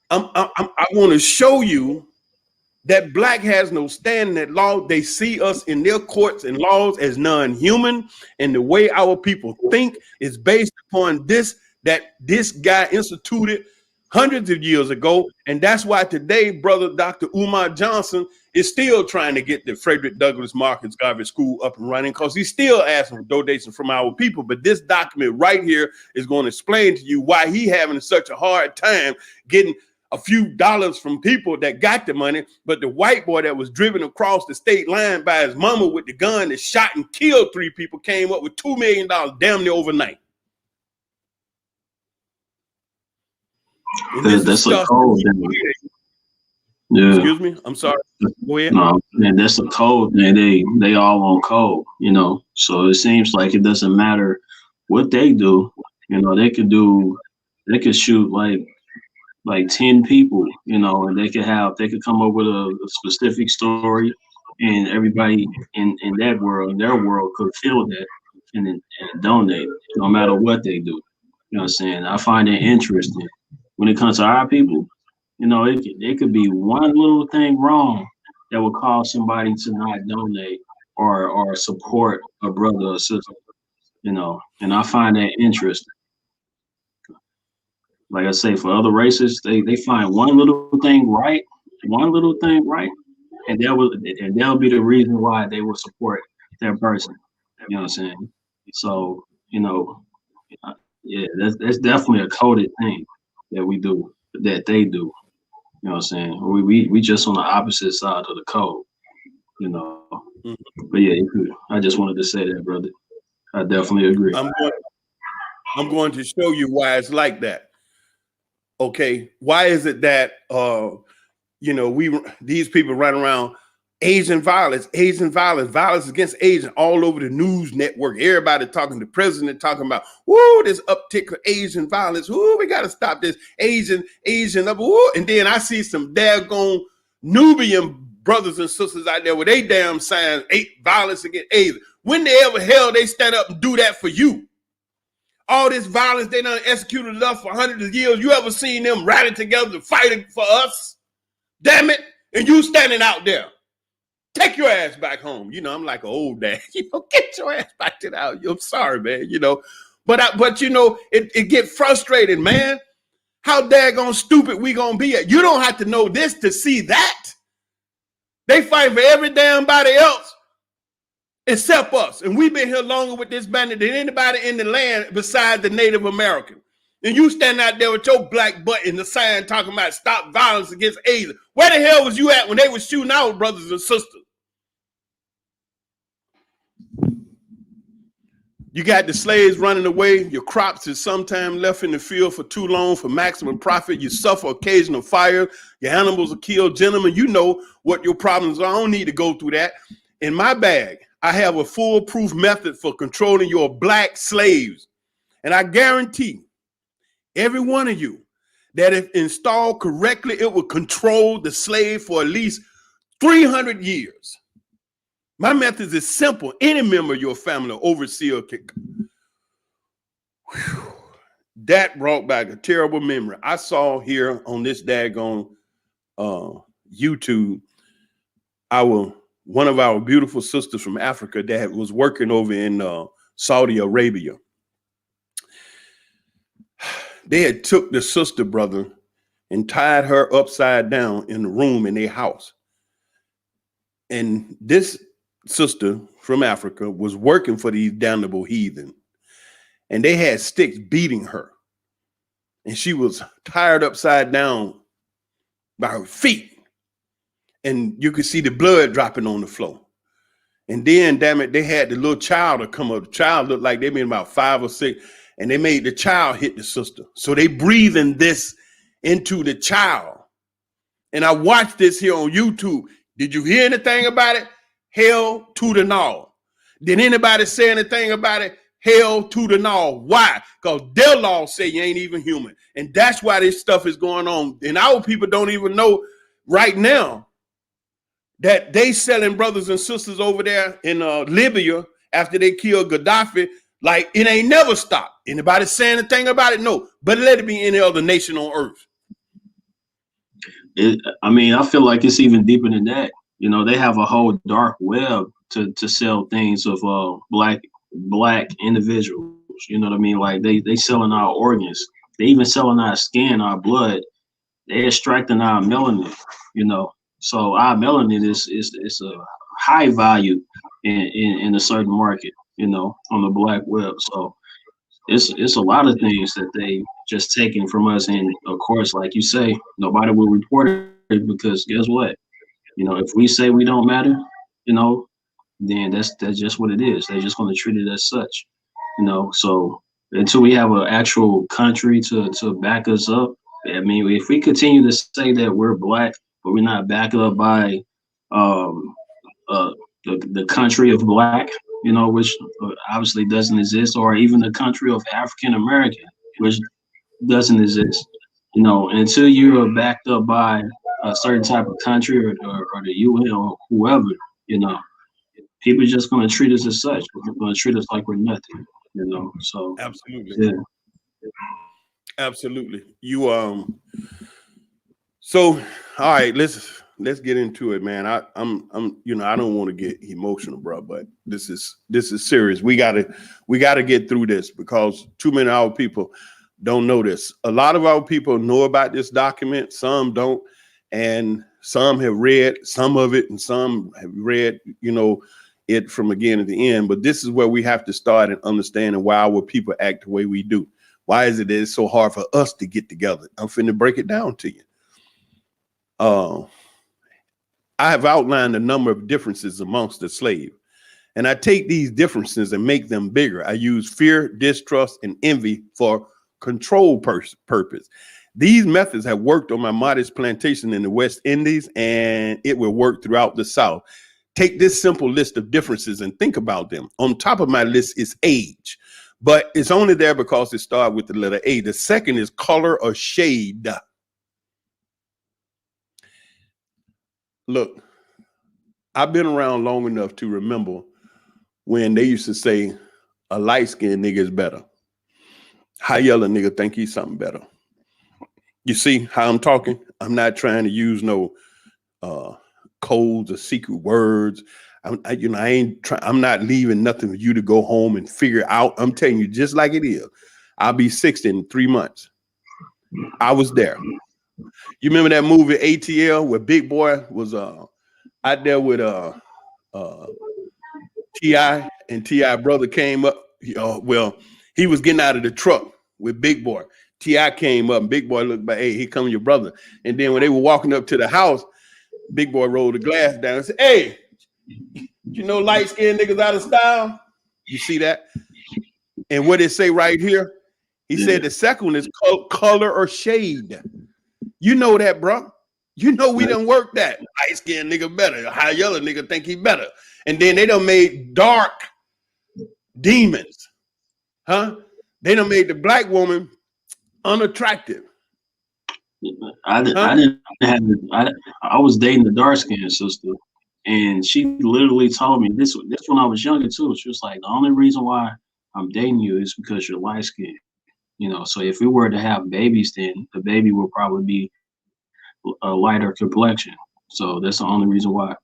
S4: I want to show you that black has no standing at law. They see us in their courts and laws as non-human. And the way our people think is based upon this, that this guy instituted hundreds of years ago. And that's why today, brother Dr. Umar Johnson is still trying to get the Frederick Douglass Marcus Garvey School up and running, because he's still asking for donations from our people. But this document right here is going to explain to you why he having such a hard time getting a few dollars from people that got the money, but the white boy that was driven across the state line by his mama with the gun that shot and killed 3 people came up with $2 million damn near overnight.
S3: That's a code. Yeah.
S4: Excuse me. I'm sorry. Go ahead.
S3: No, man, that's a code. Man, they all on code, you know. So it seems like it doesn't matter what they do. You know, they could shoot like 10 people, you know, and they could come up with a specific story, and everybody in that world, their world, could feel that and donate, no matter what they do. You know what I'm saying? I find it interesting when it comes to our people. You know, it could be one little thing wrong that would cause somebody to not donate or support a brother or sister, you know, and I find that interesting. Like I say, for other races, they find one little thing right, and that'll be the reason why they will support that person. You know what I'm saying? So, you know, yeah, that's definitely a coded thing that we do, that they do. You know what I'm saying? We just on the opposite side of the code, you know. But yeah, I just wanted to say that, brother. I definitely agree.
S4: I'm going to show you why it's like that. Okay, why is it that you know, these people run around Asian violence against Asian all over the news network. Everybody talking, the president talking about, whoo, this uptick of Asian violence. Whoo, we got to stop this Asian, whoo. And then I see some daggone Nubian brothers and sisters out there with they damn signs, violence against Asian. When the ever hell they stand up and do that for you? All this violence they done executed us for hundreds of years. You ever seen them rally together to fight for us? Damn it. And you standing out there. Take your ass back home. You know, I'm like an old dad. You know, get your ass back to the house. I'm sorry, man. You know, but you know, it get frustrated, man. How daggone stupid we gonna be at? You don't have to know this to see that. They fight for every damn body else except us. And we've been here longer with this bandit than anybody in the land besides the Native American. And you stand out there with your black butt in the sign talking about stop violence against Asian. Where the hell was you at when they were shooting our brothers and sisters? You got the slaves running away. Your crops is sometimes left in the field for too long for maximum profit. You suffer occasional fire. Your animals are killed. Gentlemen, you know what your problems are. I don't need to go through that. In my bag, I have a foolproof method for controlling your black slaves. And I guarantee every one of you that if installed correctly, it will control the slave for at least 300 years. My method is simple. Any member of your family, overseer, that brought back a terrible memory. I saw here on this daggone YouTube, one of our beautiful sisters from Africa that was working over in Saudi Arabia. They had took the sister, brother, and tied her upside down in the room in their house. And this sister from Africa was working for these damnable heathen. And they had sticks beating her. And she was tied upside down by her feet. And you could see the blood dropping on the floor. And then, damn it, they had the little child to come up. The child looked like they been about 5 or 6. And they made the child hit the sister. So they breathing this into the child. And I watched this here on YouTube. Did you hear anything about it? Hell to the no. Did anybody say anything about it? Hell to the no. Why? Because their law say you ain't even human. And that's why this stuff is going on. And our people don't even know right now that they selling brothers and sisters over there in Libya after they killed Gaddafi. Like it ain't never stopped. Anybody say anything about it? No. But let it be any other nation on earth.
S3: I mean, I feel like it's even deeper than that. You know, they have a whole dark web to sell things of black individuals. You know what I mean? Like they selling our organs. They even selling our skin, our blood. They extracting our melanin. You know, so our melanin is a high value in a certain market. You know, on the black web. So it's a lot of things that they just taking from us. And of course, like you say, nobody will report it because guess what? You know, if we say we don't matter, you know, then that's just what it is. They're just going to treat it as such, you know. So until we have an actual country to back us up, I mean, if we continue to say that we're black, but we're not backed up by the country of black, you know, which obviously doesn't exist, or even the country of African American, which doesn't exist, you know, until you're backed up by a certain type of country or the UN or whoever, you know, people are just going to treat us as such. They're going to treat us like we're nothing, you know. So
S4: absolutely,
S3: yeah,
S4: absolutely. So all right, let's get into it, man. I'm you know, I don't want to get emotional, bro, but this is serious. We gotta get through this because too many of our people don't know this. A lot of our people know about this document, some don't, and some have read some of it, and some have read, you know, it from again at the end. But this is where we have to start and understanding why our people act the way we do. Why is it that it's so hard for us to get together? I'm finna break it down to you. I have outlined a number of differences amongst the slave, and I take these differences and make them bigger. I use fear, distrust, and envy for control purpose. These methods have worked on my modest plantation in the West Indies, and it will work throughout the South. Take this simple list of differences and think about them. On top of my list is age, but it's only there because it started with the letter A. The second is color or shade. Look, I've been around long enough to remember when they used to say a light-skinned nigga is better. High yellow nigga think he's something better. You see how I'm talking? I'm not trying to use no codes or secret words. I'm not leaving nothing for you to go home and figure out. I'm telling you just like it is. I'll be 60 in 3 months. I was there. You remember that movie ATL where Big Boy was out there with T.I. and T.I. brother came up. Well, he was getting out of the truck with Big Boy. T.I. came up and Big Boy looked back, hey, here comes your brother. And then when they were walking up to the house, Big Boy rolled the glass down and said, hey, you know light-skinned niggas out of style? You see that? And what it say right here? He said the second one is color or shade. You know that, bro. You know we done worked that. Light-skinned nigga better. High yellow nigga think he better. And then they done made dark demons. Huh? They done made the black woman unattractive.
S3: I was dating the dark-skinned sister, and she literally told me this when I was younger too. She was like, the only reason why I'm dating you is because you're light-skinned. You know, so if we were to have babies, then the baby will probably be a lighter complexion. So that's the only reason why.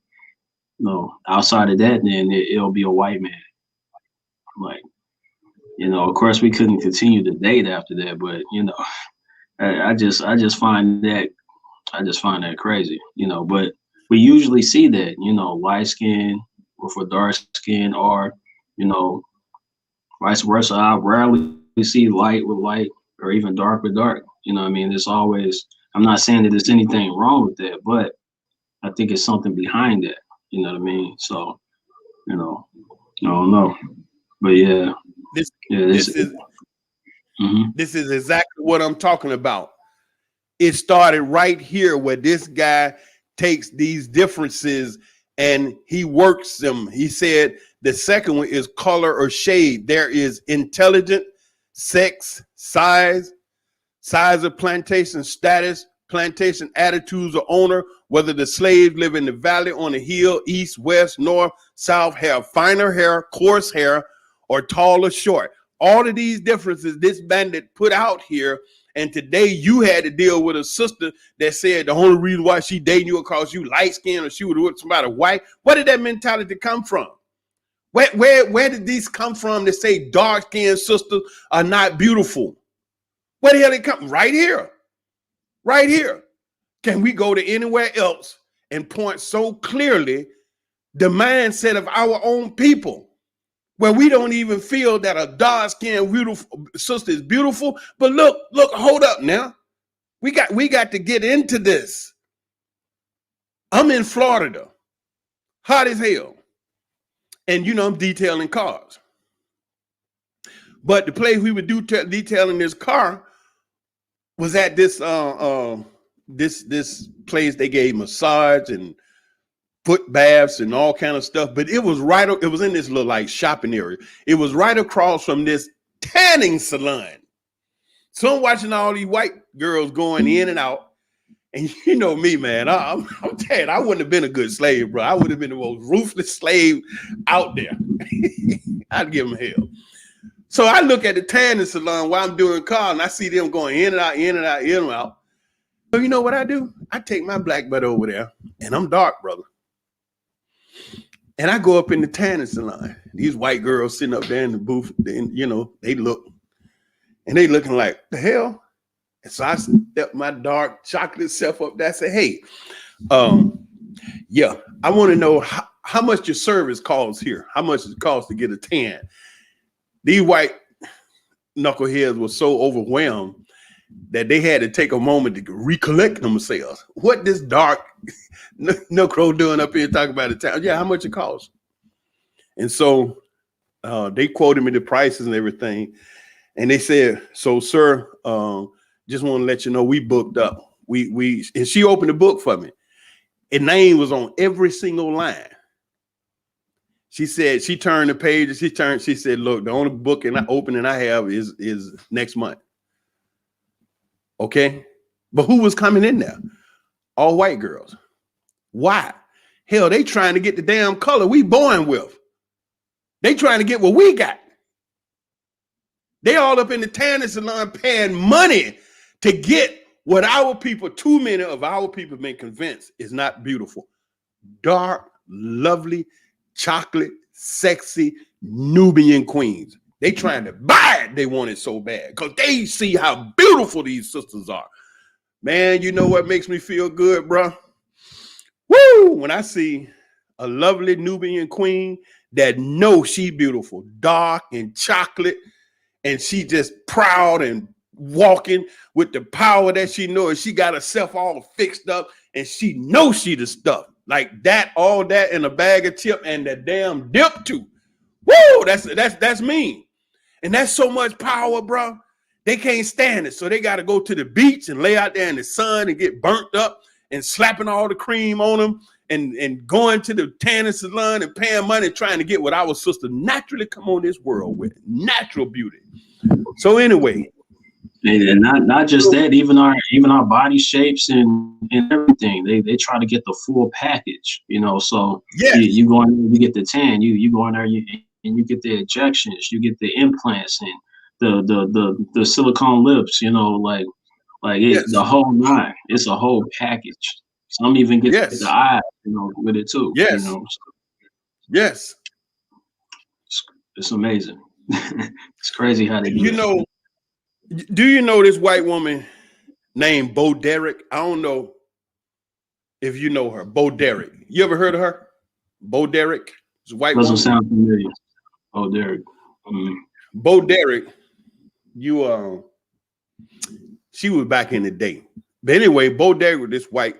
S3: No, outside of that, then it'll be a white man. Like, You know, of course, we couldn't continue to date after that, but you know, I just find that crazy. You know, but we usually see that, you know, light skin or for dark skin, or you know, vice versa. I rarely see light with light or even dark with dark. You know what I mean? It's always, I'm not saying that there's anything wrong with that, but I think it's something behind that. You know what I mean? So, you know, I don't know. But yeah.
S4: This
S3: Yeah,
S4: this is this is exactly what I'm talking about. It started right here where this guy takes these differences and he works them. He said the second one is color or shade. There is intelligent, sex, size of plantation, status, plantation attitudes of owner, whether the slave live in the valley, on the hill, east, west, north, south, have finer hair, coarse hair, or tall or short. All of these differences this bandit put out here. And today you had to deal with a sister that said the only reason why she dating you because you light skinned or she would with somebody white. Where did that mentality come from? Where did these come from that say dark skinned sisters are not beautiful? Where the hell they come? Right here. Right here. Can we go to anywhere else and point so clearly the mindset of our own people, where we don't even feel that a dark-skinned beautiful sister is beautiful? But look, hold up now. We got to get into this. I'm in Florida, hot as hell. And you know, I'm detailing cars. But the place we would do detailing this car was at this this place. They gave massage and foot baths and all kind of stuff, but it was in this little like shopping area. It was right across from this tanning salon. So I'm watching all these white girls going in and out, and you know me, man. I'm telling you, I wouldn't have been a good slave, bro. I would have been the most ruthless slave out there. I'd give them hell. So I look at the tanning salon while I'm doing car, and I see them going in and out, in and out, in and out. So you know what I do? I take my black butt over there, and I'm dark, brother. And I go up in the tanning salon. These white girls sitting up there in the booth, and you know, they look, and they looking like, the hell? And so I step my dark chocolate self up there. I say, hey, yeah, I want to know how much your service costs here. How much it costs to get a tan? These white knuckleheads were so overwhelmed that they had to take a moment to recollect themselves. What this dark knuckle doing up here talking about the town? Yeah, how much it costs? And so they quoted me the prices and everything. And they said, so sir, just want to let you know we booked up. And she opened the book for me. Her name was on every single line. She said, she turned the page, she said, look, the only opening I have is next month. Okay. But who was coming in there? All white girls. Why? Hell, they trying to get the damn color we born with. They trying to get what we got. They all up in the tanning salon paying money to get what our people, too many of our people been convinced is not beautiful. Dark, lovely, chocolate, sexy Nubian queens. They trying to buy it. They want it so bad because they see how beautiful these sisters are. Man, you know what makes me feel good, bro? Woo! When I see a lovely Nubian queen that knows she beautiful, dark and chocolate, and she just proud and walking with the power that she knows. She got herself all fixed up and she knows she the stuff. Like that, all that in a bag of chip and that damn dip too. Woo! That's mean. And that's so much power, bro. They can't stand it. So they got to go to the beach and lay out there in the sun and get burnt up and slapping all the cream on them and going to the tanning salon and paying money trying to get what our sister naturally come on this world with. Natural beauty. So anyway.
S3: And not just that, even our body shapes and everything. They try to get the full package, you know. So yeah, you go in there, you get the tan, you go in there, and you get the injections, you get the implants and the silicone lips, you know, like yes, the whole nine. It's a whole package. Some even get the eyes, you know, with it too.
S4: Yes.
S3: You know?
S4: Yes.
S3: It's amazing. It's crazy how they do
S4: You
S3: that.
S4: know, do you know this white woman named Bo Derek? I don't know if you know her. Bo Derek. You ever heard of her? Bo Derek. It's a white
S3: Doesn't
S4: woman.
S3: sound familiar. Oh, Derek.
S4: Bo Derek, she was back in the day. But anyway, Bo Derek, this white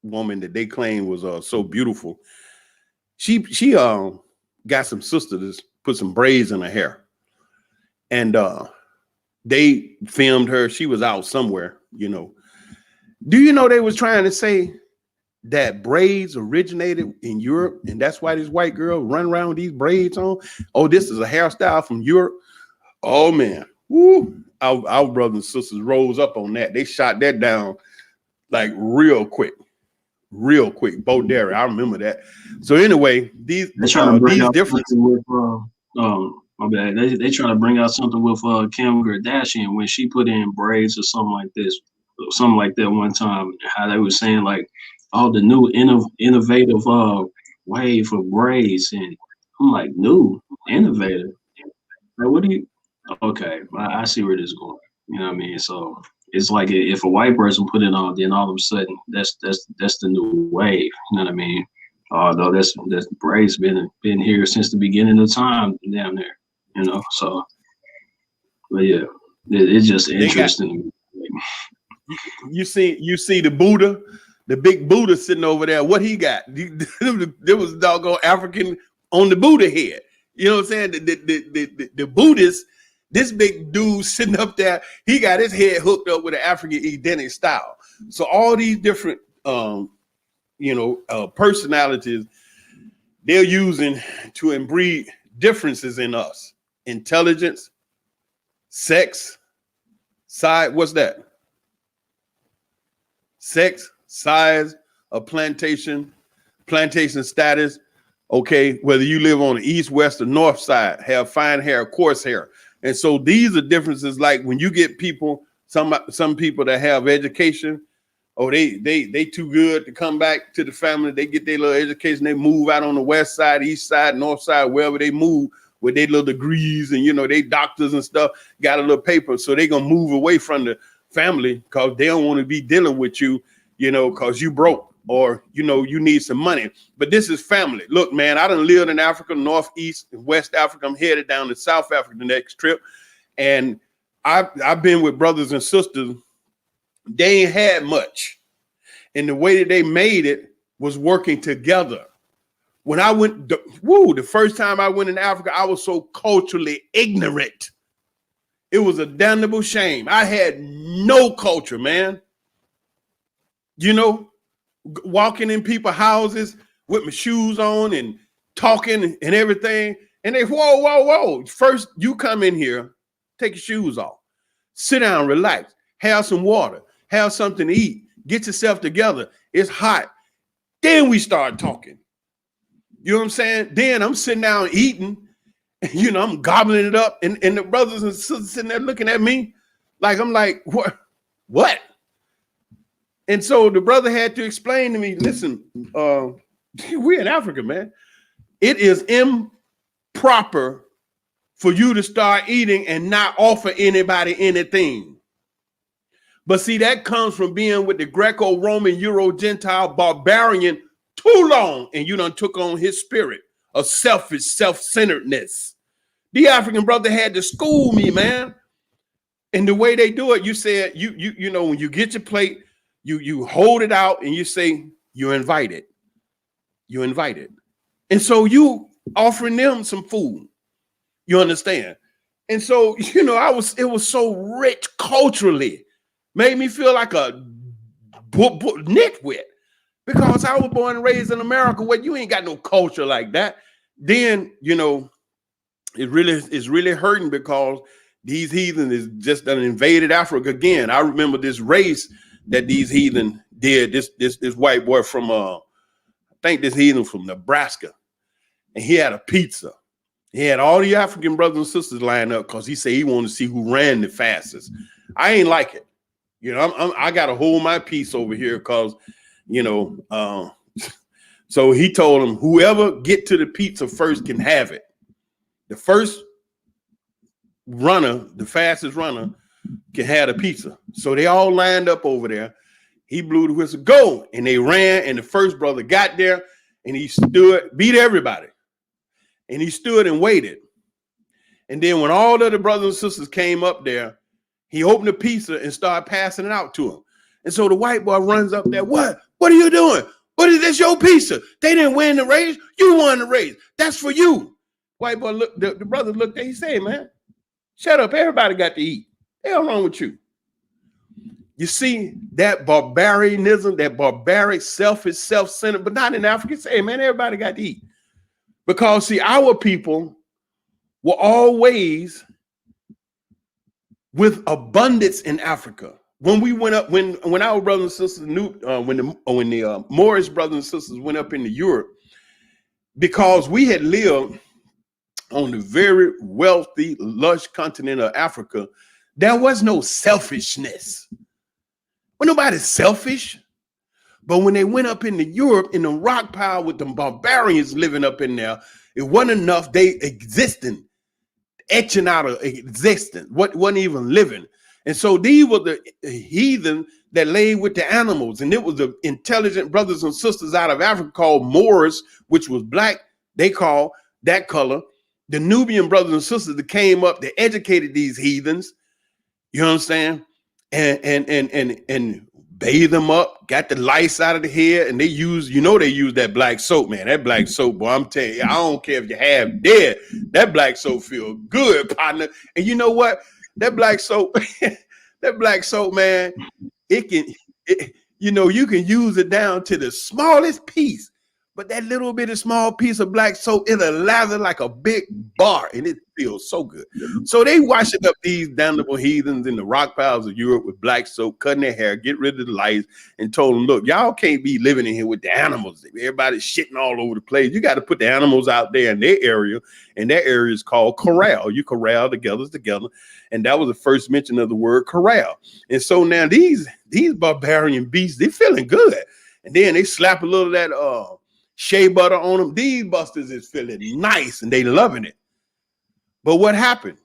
S4: woman that they claim was so beautiful. She got some sisters that put some braids in her hair. And they filmed her. She was out somewhere, you know. Do you know they was trying to say that braids originated in Europe, and that's why this white girl run around with these braids on? Oh, this is a hairstyle from Europe. Oh man, woo! Our brothers and sisters rose up on that. They shot that down like real quick. Bo Derek, I remember that. So anyway, these
S3: trying to bring out
S4: differences.
S3: with my bad. They trying to bring out something with Kim Kardashian when she put in braids or something like this, something like that one time. How they were saying like, oh, the new innovative wave of braids, and I'm like, new innovative. Like, what do you? Okay, I see where this is going. You know what I mean? So it's like if a white person put it on, then all of a sudden that's the new wave. You know what I mean? Although that's braids been here since the beginning of time down there. You know, so but yeah, it's just interesting.
S4: You see the Buddha, the big Buddha sitting over there. What he got? There was a doggone African on the Buddha head. You know what I'm saying? The Buddhist, this big dude sitting up there, he got his head hooked up with an African Edenic style. So all these different, personalities they're using to inbreed differences in us: intelligence, sex, what's that? Sex, size of plantation status. Okay, whether you live on the east, west, or north side, have fine hair, coarse hair. And so these are differences. Like when you get people, some people that have education, oh, they too good to come back to the family. They get their little education. They move out on the west side, east side, north side, wherever they move with their little degrees and, they doctors and stuff, got a little paper. So they're going to move away from the family because they don't want to be dealing with you, because you broke. Or, you need some money. But this is family. Look, man, I done lived in Africa, Northeast and West Africa. I'm headed down to South Africa the next trip. And I've been with brothers and sisters. They ain't had much. And the way that they made it was working together. When I went, the first time I went in Africa, I was so culturally ignorant. It was a damnable shame. I had no culture, man. Walking in people's houses with my shoes on and talking and everything. And they, whoa. First, you come in here, take your shoes off, sit down, relax, have some water, have something to eat, get yourself together. It's hot. Then we start talking. You know what I'm saying? Then I'm sitting down eating, and, I'm gobbling it up. And the brothers and sisters sitting there looking at me like, I'm like, what? And so the brother had to explain to me, listen, we're in Africa, man. It is improper for you to start eating and not offer anybody anything. But see, that comes from being with the Greco-Roman, Euro-Gentile barbarian too long, and you done took on his spirit of selfish self-centeredness. The African brother had to school me, man. And the way they do it, you said, you know, when you get your plate, you hold it out and you say, you're invited. You're invited. And so you offering them some food. You understand? And so, you know, it was so rich culturally, made me feel like a nitwit, because I was born and raised in America where you ain't got no culture like that. Then, you know, it's really hurting because these heathen is just done invaded Africa again. I remember this race that these heathen did. This white boy from I think this heathen from Nebraska, and he had a pizza. He had all the African brothers and sisters lined up because he said he wanted to see who ran the fastest. I ain't like it. You know, I got to hold my peace over here because, you know, so he told him whoever get to the pizza first can have it. The first runner, the fastest runner, can have a pizza. So they all lined up over there. He blew the whistle, go, and they ran. And the first brother got there, and he stood, beat everybody, and he stood and waited. And then when all of the brothers and sisters came up there, he opened the pizza and started passing it out to them. And so the white boy runs up there. What are you doing? What is this, your pizza? They didn't win the race. You won the race. That's for you. White boy looked, the brother looked at, he said, man, shut up. Everybody got to eat. The hell wrong with you? You see that barbarianism, that barbaric, selfish, self-centered, but not in Africa. Say, man, everybody got to eat. Because see, our people were always with abundance in Africa. When we went up, when our brothers and sisters knew, when the Moorish brothers and sisters went up into Europe, because we had lived on the very wealthy, lush continent of Africa, there was no selfishness. Well, nobody's selfish. But when they went up into Europe, in the rock pile with the barbarians living up in there, it wasn't enough. They existing, etching out of existence, wasn't even living. And so these were the heathen that lay with the animals. And it was the intelligent brothers and sisters out of Africa called Moors, which was black. They call that color. The Nubian brothers and sisters that came up, they educated these heathens. You know what I'm saying? And bathe them up, got the lice out of the hair, and they use that black soap, man. That black soap, boy, I'm telling you, I don't care if you have dead. That black soap feel good, partner. And you know what? That black soap, man, you can use it down to the smallest piece. But that little bit of small piece of black soap, it'll lather like a big bar, and it feels so good. So they washing up these damnable heathens in the rock piles of Europe with black soap, cutting their hair, get rid of the lice, and told them, look, y'all can't be living in here with the animals. Everybody's shitting all over the place. You got to put the animals out there in their area, and that area is called corral. You corral together, and that was the first mention of the word corral. And so now these barbarian beasts, they're feeling good. And then they slap a little of that shea butter on them. These busters is feeling nice and they loving it. But what happened?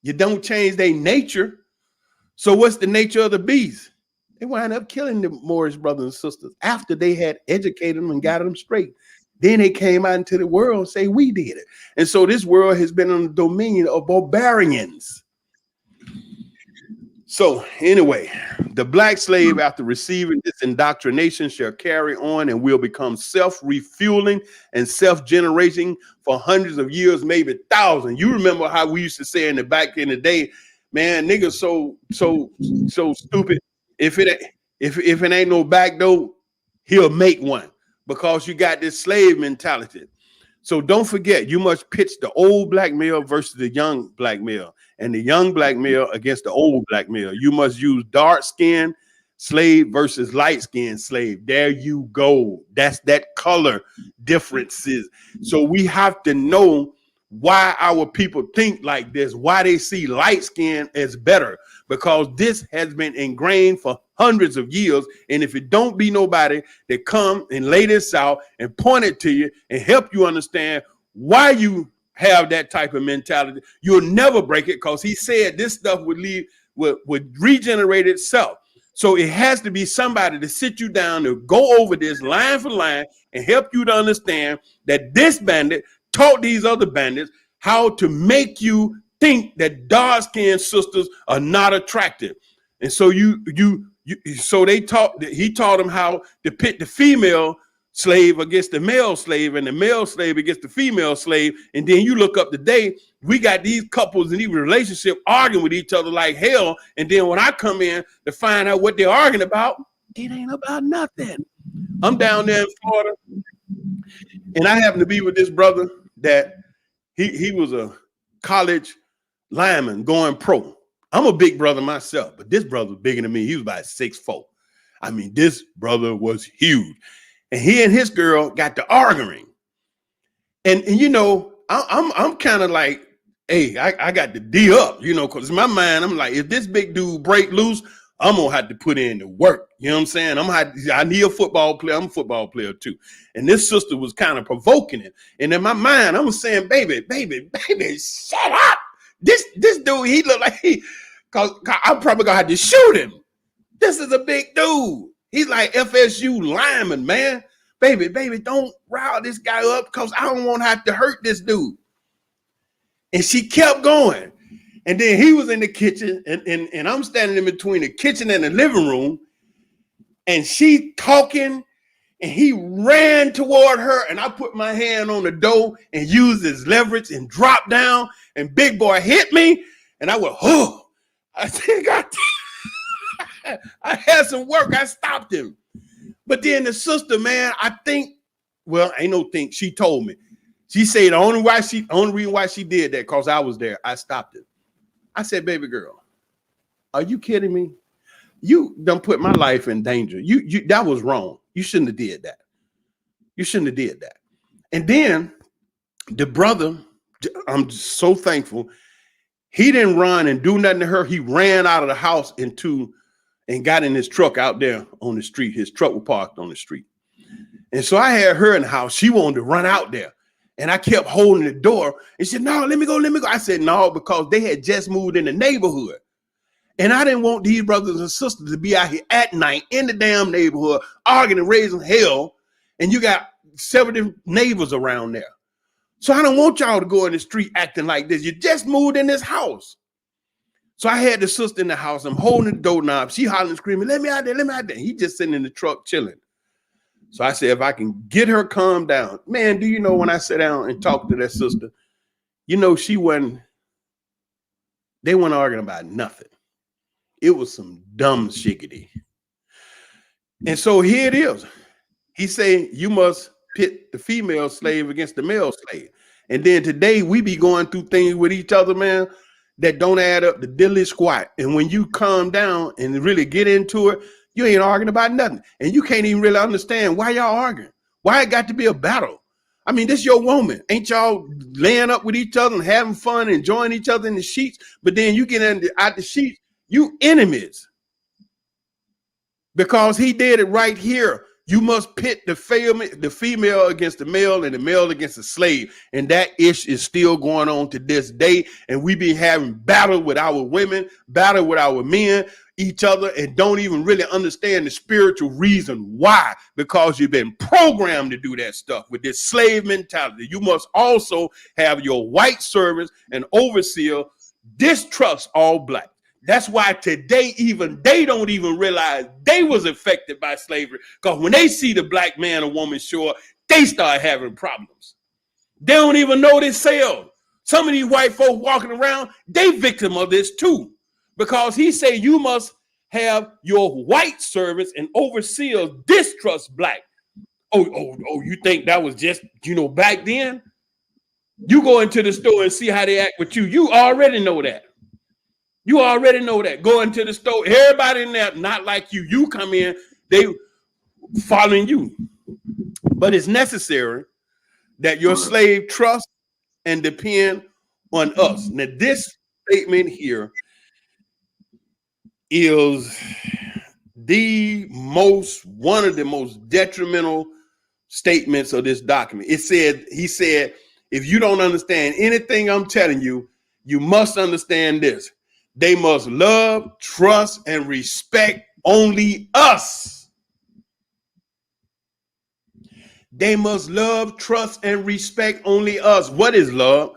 S4: You don't change their nature. So what's the nature of the beast? They wind up killing the Moorish brothers and sisters after they had educated them and got them straight. Then they came out into the world and say, we did it. And so this world has been on the dominion of barbarians. So anyway, the black slave, after receiving this indoctrination, shall carry on and will become self-refueling and self-generating for hundreds of years, maybe thousands. You remember how we used to say back in the day, man, niggas so stupid. If it ain't no back door, he'll make one, because you got this slave mentality. So don't forget, you must pitch the old black male versus the young black male, and the young black male against the old black male. You must use dark skin slave versus light skin slave. There you go. That's that color differences. So we have to know why our people think like this, why they see light skin as better, because this has been ingrained for hundreds of years. And if it don't be nobody that come and lay this out and point it to you and help you understand why you have that type of mentality, you'll never break it, because he said this stuff would regenerate itself. So it has to be somebody to sit you down to go over this line for line and help you to understand that this bandit taught these other bandits how to make you think that dark-skinned sisters are not attractive. And so he taught them how to pit the female slave against the male slave and the male slave against the female slave. And then you look up today, we got these couples in these relationships arguing with each other like hell. And then when I come in to find out what they're arguing about, it ain't about nothing. I'm down there in Florida, and I happen to be with this brother that he was a college lineman going pro. I'm a big brother myself, but this brother was bigger than me. He was about 6'4". I mean, this brother was huge. And he and his girl got to arguing. And you know, I'm kind of like, hey, I got to D up, you know, because in my mind, I'm like, if this big dude break loose, I'm gonna have to put in the work. You know what I'm saying? I need a football player. I'm a football player too. And this sister was kind of provoking it. And in my mind, I was saying, baby, shut up. This dude, he looked like cause I'm probably gonna have to shoot him. This is a big dude. He's like FSU lineman, man. Baby, don't rile this guy up because I don't want to have to hurt this dude. And she kept going. And then he was in the kitchen, and I'm standing in between the kitchen and the living room, and she talking, and he ran toward her, and I put my hand on the door and used his leverage and dropped down, and big boy hit me, and I went, oh, I think I had some work. I stopped him. But then the sister, man, I think, well, ain't no think. She told me. She said the only reason why she did that because I was there. I stopped it. I said, baby girl, are you kidding me? You done put my life in danger. You that was wrong. You shouldn't have did that. You shouldn't have did that. And then the brother, I'm just so thankful. He didn't run and do nothing to her. He ran out of the house and got in his truck out there on the street. His truck was parked on the street. And so I had her in the house. She wanted to run out there. And I kept holding the door. And she said, no, let me go. I said, no, because they had just moved in the neighborhood. And I didn't want these brothers and sisters to be out here at night in the damn neighborhood, arguing and raising hell. And you got several different neighbors around there. So I don't want y'all to go in the street acting like this. You just moved in this house. So I had the sister in the house. I'm holding the doorknob. She hollering and screaming, let me out there, let me out there. He just sitting in the truck chilling. So I said, if I can get her calmed down. Man, do you know when I sat down and talked to that sister, you know, they weren't arguing about nothing. It was some dumb shiggity. And so here it is. He said, you must pit the female slave against the male slave. And then today we be going through things with each other, man, that don't add up to diddly squat. And when you calm down and really get into it, you ain't arguing about nothing. And you can't even really understand why y'all arguing. Why it got to be a battle? I mean, this your woman. Ain't y'all laying up with each other and having fun, enjoying each other in the sheets? But then you get out the sheets, you enemies. Because he did it right here. You must pit the female against the male and the male against the slave. And that ish is still going on to this day. And we be having battle with our women, battle with our men, each other, and don't even really understand the spiritual reason why. Because you've been programmed to do that stuff with this slave mentality. You must also have your white servants and overseer distrust all black. That's why today, even they don't even realize they was affected by slavery. Because when they see the black man or woman show up, they start having problems. They don't even know themselves. Some of these white folks walking around, they victim of this too. Because he said you must have your white servants and overseers distrust black. Oh, you think that was just, back then? You go into the store and see how they act with you. You already know that. You already know that. Go into the store, everybody in there, not like you. You come in, they following you. But it's necessary that your slave trust and depend on us. Now, this statement here is one of the most detrimental statements of this document. He said, if you don't understand anything I'm telling you, you must understand this. They must love, trust, and respect only us. They must love, trust, and respect only us. What is love?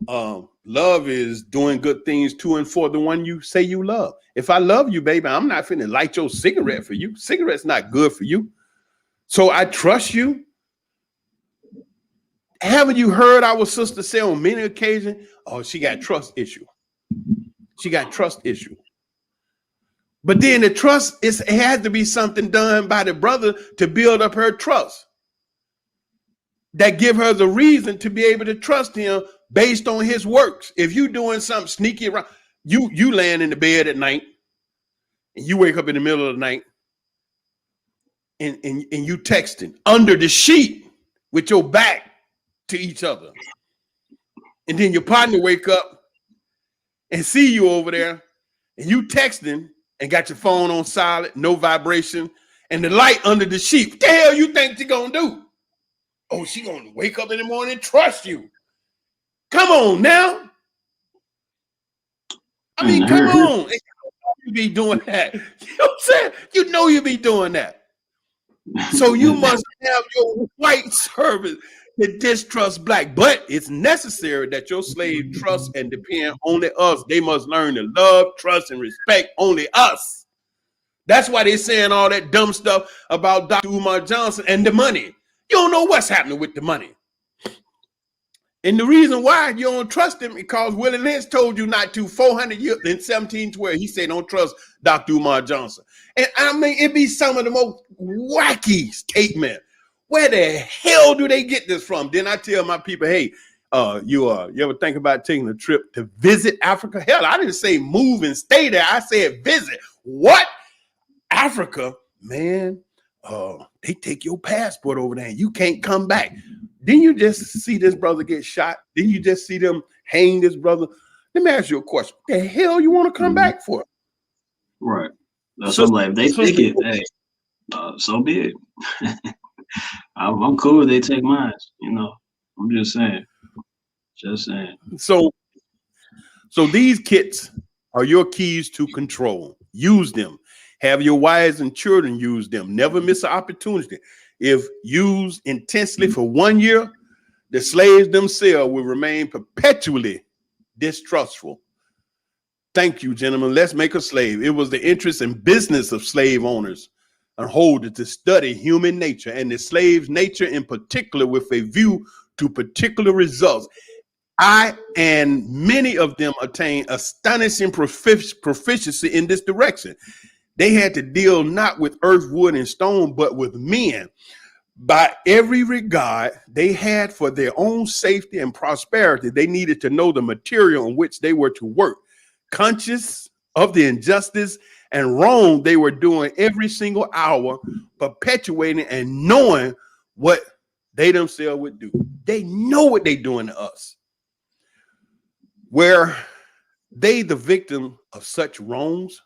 S4: Love is doing good things to and for the one you say you love. If I love you, baby, I'm not finna light your cigarette for you. Cigarette's not good for you. So I trust you. Haven't you heard our sister say on many occasions, oh, she got trust issue. She got trust issue. But then the trust, it had to be something done by the brother to build up her trust. That give her the reason to be able to trust him based on his works. If you doing something sneaky around, you laying in the bed at night and you wake up in the middle of the night and you texting under the sheet with your back to each other. And then your partner wake up and see you over there and you texting and got your phone on silent, no vibration, and the light under the sheet. What the hell you think she gonna do? Oh, she gonna wake up in the morning and trust you. Come on now. I mean, come on. You be doing that. You know what I'm saying? You know you be doing that. So you must have your white servant to distrust black. But it's necessary that your slave trust and depend only us. They must learn to love, trust, and respect only us. That's why they're saying all that dumb stuff about Dr. Umar Johnson and the money. You don't know what's happening with the money. And the reason why you don't trust him because Willie Lynch told you not to 400 years in 1712. He said, don't trust Dr. Umar Johnson. And I mean, it be some of the most wacky statements. Where the hell do they get this from? Then I tell my people, hey, you ever think about taking a trip to visit Africa? Hell, I didn't say move and stay there. I said visit. What? Africa, man, they take your passport over there and you can't come back. Didn't you just see this brother get shot? Didn't you just see them hang this brother? Let me ask you a question. What the hell you want to come back for?
S3: Right. So I'm like, if they take it, hey, so be it. I'm cool if they take mine, you know. I'm just saying. Just saying.
S4: So these kits are your keys to control. Use them. Have your wives and children use them. Never miss an opportunity. If used intensely for 1 year, the slaves themselves will remain perpetually distrustful. Thank you, gentlemen. Let's make a slave. It was the interest and business of slave owners and holders to study human nature and the slave's nature in particular with a view to particular results. I and many of them attained astonishing proficiency in this direction. They had to deal not with earth, wood, and stone, but with men. By every regard they had for their own safety and prosperity, they needed to know the material on which they were to work. Conscious of the injustice and wrong they were doing every single hour, perpetuating and knowing what they themselves would do. They know what they're doing to us. Were they the victim of such wrongs?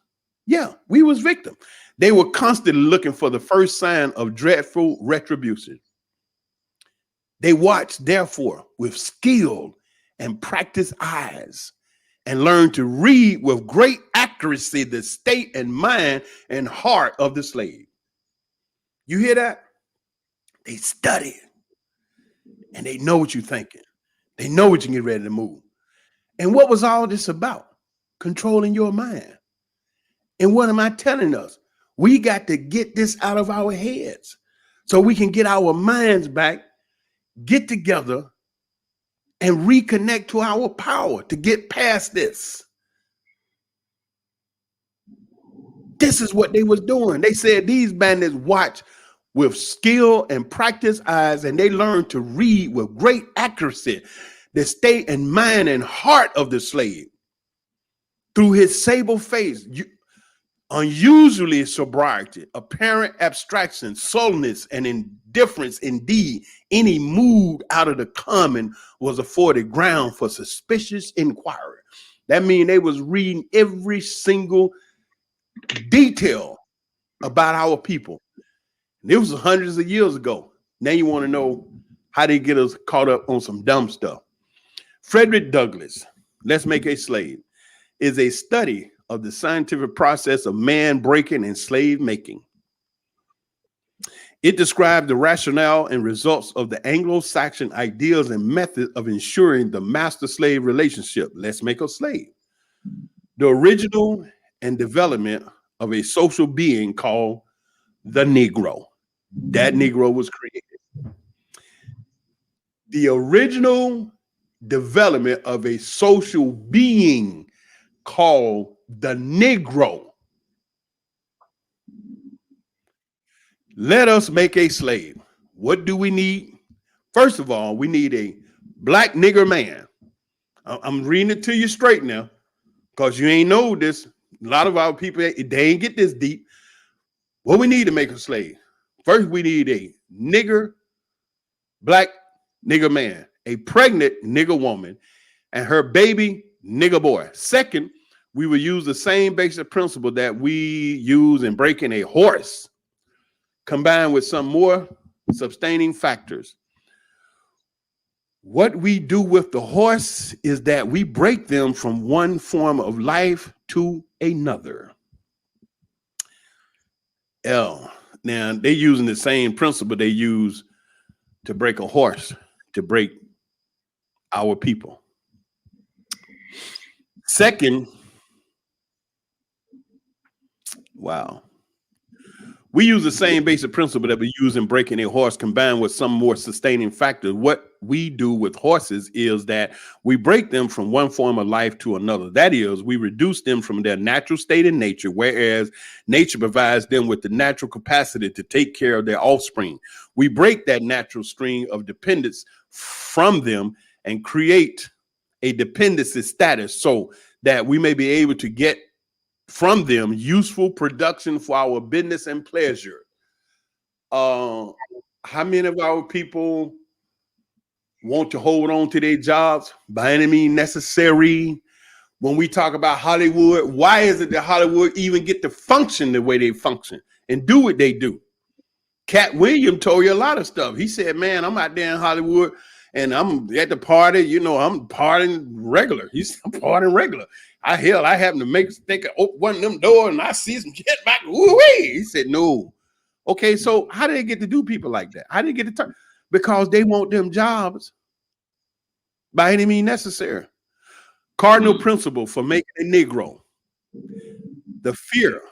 S4: Yeah, we was victim. They were constantly looking for the first sign of dreadful retribution. They watched, therefore, with skilled and practiced eyes and learned to read with great accuracy the state and mind and heart of the slave. You hear that? They study and they know what you're thinking. They know what you get ready to move. And what was all this about? Controlling your mind. And what am I telling us? We got to get this out of our heads so we can get our minds back, get together, and reconnect to our power to get past this. This is what they was doing. They said these bandits watch with skill and practice eyes, and they learn to read with great accuracy the state and mind and heart of the slave. Through his sable face, unusually sobriety, apparent abstraction, sullenness, and indifference, indeed, any mood out of the common was afforded ground for suspicious inquiry. That means they was reading every single detail about our people. And it was hundreds of years ago. Now you want to know how they get us caught up on some dumb stuff. Frederick Douglass, Let's Make a Slave, is a study of the scientific process of man breaking and slave making. It describes the rationale and results of the Anglo-Saxon ideas and methods of ensuring the master-slave relationship. Let's make a slave. The original and development of a social being called the Negro. That Negro was created. The original development of a social being called the Negro. Let us make a slave. What do we need? First of all, we need a black nigger man. I'm reading it to you straight now because you ain't know this. A lot of our people, they ain't get this deep. What we need to make a slave? First, we need a black nigger man, a pregnant nigger woman, and her baby nigger boy. Second, we will use the same basic principle that we use in breaking a horse, combined with some more sustaining factors. What we do with the horse is that we break them from one form of life to another. Now they're using the same principle they use to break a horse, to break our people. Second, wow. We use the same basic principle that we use in breaking a horse combined with some more sustaining factors. What we do with horses is that we break them from one form of life to another. That is, we reduce them from their natural state in nature, whereas nature provides them with the natural capacity to take care of their offspring. We break that natural string of dependence from them and create a dependency status so that we may be able to get from them useful production for our business and pleasure. How many of our people want to hold on to their jobs by any means necessary? When we talk about Hollywood, why is it that Hollywood even get to function the way they function and do what they do? Cat Williams told you a lot of stuff. He said, man, I'm out there in Hollywood and I'm at the party, you know, I'm partying regular. I'm partying regular. I happen to think open one of them doors and I see some get back. Woo-wee. He said, no. Okay, so how did they get to do people like that? How did they get to turn? Because they want them jobs by any means necessary. Cardinal principle for making a Negro. The fear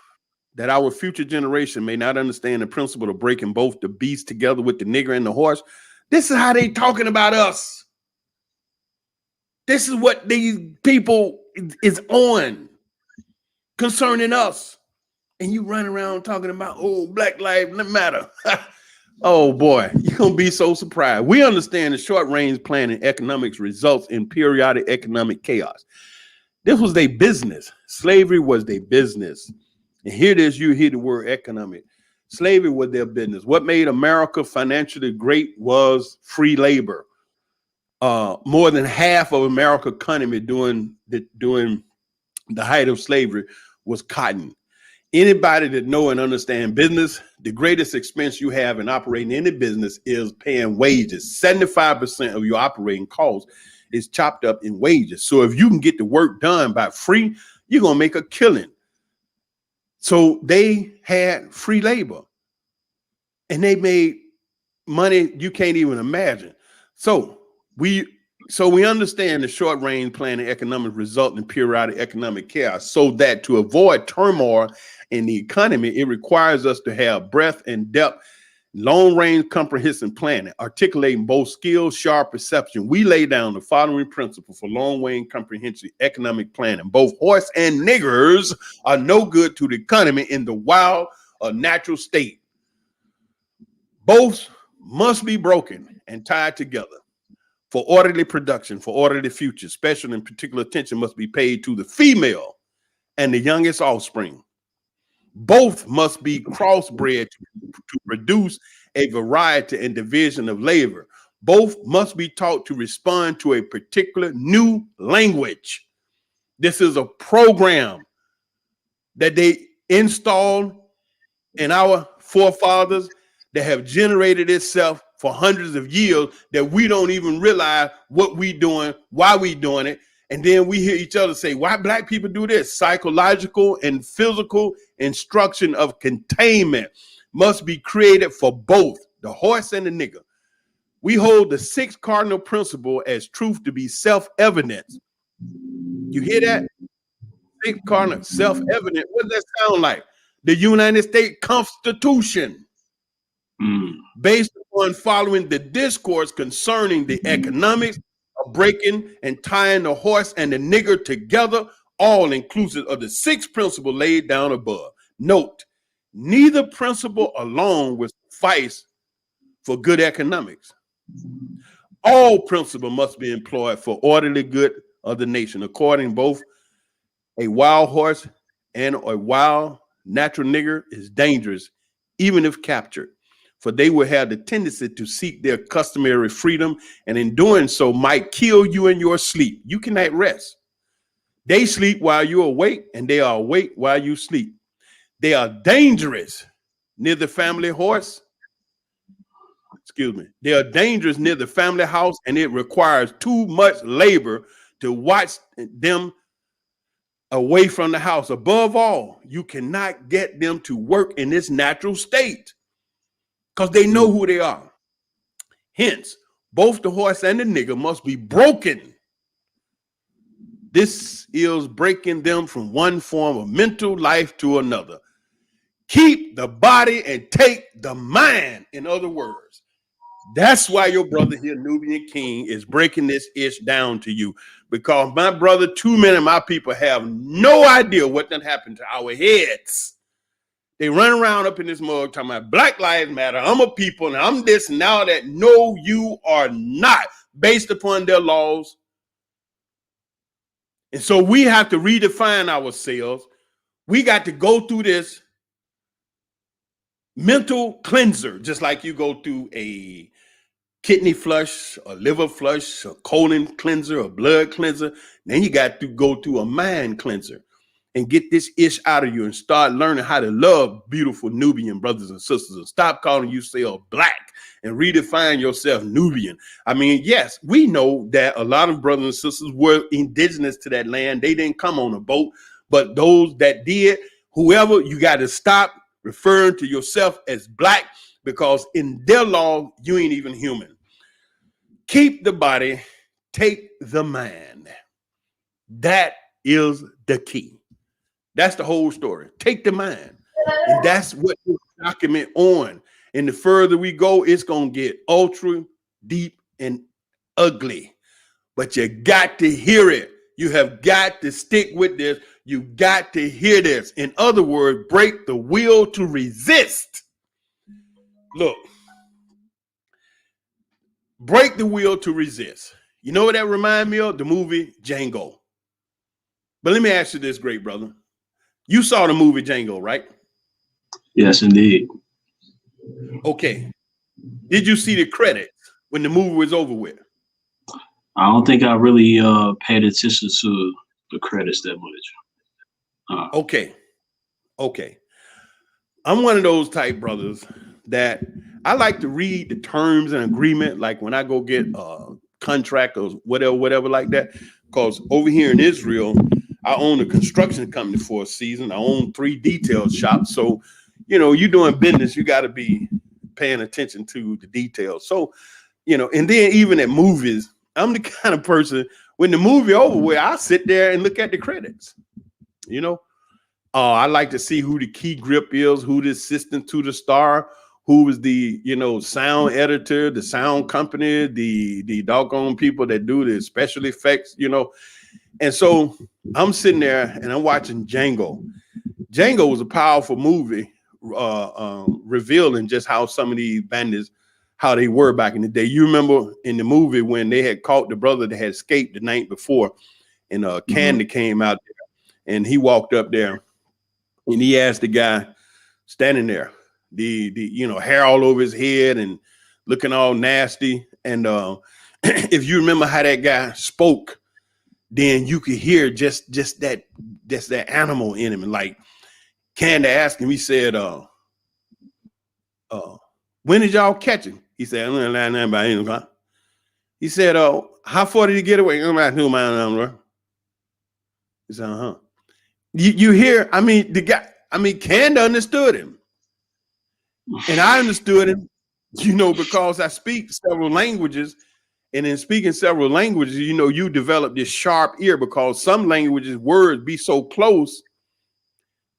S4: that our future generation may not understand the principle of breaking both the beast together with the nigger and the horse. This is how they talking about us. This is what these people is on concerning us. And you run around talking about, oh, Black Lives Matter. Oh, boy, you're going to be so surprised. We understand the short-range plan in economics results in periodic economic chaos. This was their business. Slavery was their business. And here it is, you hear the word economic. Slavery was their business. What made America financially great was free labor. More than half of America's economy during the height of slavery was cotton. Anybody that know and understand business, the greatest expense you have in operating any business is paying wages. 75% of your operating costs is chopped up in wages. So if you can get the work done by free, you're going to make a killing. So they had free labor and they made money you can't even imagine. So we understand the short range plan and economic result in periodic economic chaos, so that to avoid turmoil in the economy, it requires us to have breadth and depth, long range comprehensive planning, articulating both skills, sharp perception. We lay down the following principle for long range comprehensive economic planning. Both horse and niggers are no good to the economy in the wild or natural state. Both must be broken and tied together. For orderly production, for orderly future, special and particular attention must be paid to the female and the youngest offspring. Both must be crossbred to produce a variety and division of labor. Both must be taught to respond to a particular new language. This is a program that they installed in our forefathers that have generated itself for hundreds of years, that we don't even realize what we doing, why we doing it. And then we hear each other say, why black people do this? Psychological and physical instruction of containment must be created for both the horse and the nigger. We hold the 6th cardinal principle as truth to be self-evident. You hear that? 6th cardinal, self-evident. What does that sound like? The United States Constitution. Based upon following the discourse concerning the economics of breaking and tying the horse and the nigger together, all inclusive of the 6th principle laid down above. Note, neither principle alone will suffice for good economics. All principle must be employed for orderly good of the nation, according both a wild horse and a wild natural nigger is dangerous, even if captured. For they will have the tendency to seek their customary freedom, and in doing so might kill you in your sleep. You cannot rest. They sleep while you're awake, and they are awake while you sleep. They are dangerous near the family horse excuse me, they are dangerous near the family house, and it requires too much labor to watch them away from the house. Above all, you cannot get them to work in this natural state because they know who they are. Hence, both the horse and the nigger must be broken. This is breaking them from one form of mental life to another. Keep the body and take the mind. In other words, that's why your brother here, Nubian King, is breaking this ish down to you. Because my brother, too many of my people have no idea what done happened to our heads. They run around up in this mug talking about Black Lives Matter. I'm a people and I'm this and now that. No, you are not, based upon their laws. And so we have to redefine ourselves. We got to go through this mental cleanser, just like you go through a kidney flush, a liver flush, a colon cleanser, a blood cleanser. Then you got to go through a mind cleanser and get this ish out of you and start learning how to love beautiful Nubian brothers and sisters and stop calling yourself Black and redefine yourself Nubian. I mean, yes, we know that a lot of brothers and sisters were indigenous to that land. They didn't come on a boat, but those that did, whoever, you got to stop referring to yourself as Black, because in their law, you ain't even human. Keep the body, take the mind. That is the key. That's the whole story. Take the mind. And that's what this document on. And the further we go, it's going to get ultra deep and ugly. But you got to hear it. You have got to stick with this. You got to hear this. In other words, break the will to resist. Look, break the will to resist. You know what that reminds me of? The movie Django. But let me ask you this, great brother. You saw the movie Django, right?
S3: Yes, indeed.
S4: Okay. Did you see the credits when the movie was over with?
S3: I don't think I really paid attention to the credits that much.
S4: Okay. I'm one of those type brothers that I like to read the terms and agreement, like when I go get a contract or whatever like that. Because over here in Israel, I own a construction company for a season. I own 3 detail shops. So, you know, you're doing business, you got to be paying attention to the details. So, you know, and then even at movies, I'm the kind of person, when the movie over with, I sit there and look at the credits. You know, I like to see who the key grip is, who the assistant to the star, who was the, you know, sound editor, the sound company, the doggone people that do the special effects, you know. And so I'm sitting there and I'm watching Django. Django was a powerful movie, revealing just how some of these bandits, how they were back in the day. You remember in the movie when they had caught the brother that had escaped the night before, and Candy came out there, and he walked up there and he asked the guy standing there, the you know, hair all over his head and looking all nasty. And if you remember how that guy spoke, then you could hear just that animal in him. And like Candy asked him, he said, when did y'all catch him? He said, he said, how far did he get away? He said, You hear, I mean, the guy, I mean, Candy understood him. And I understood him, you know, because I speak several languages. And in speaking several languages, you know, you develop this sharp ear, because some languages, words be so close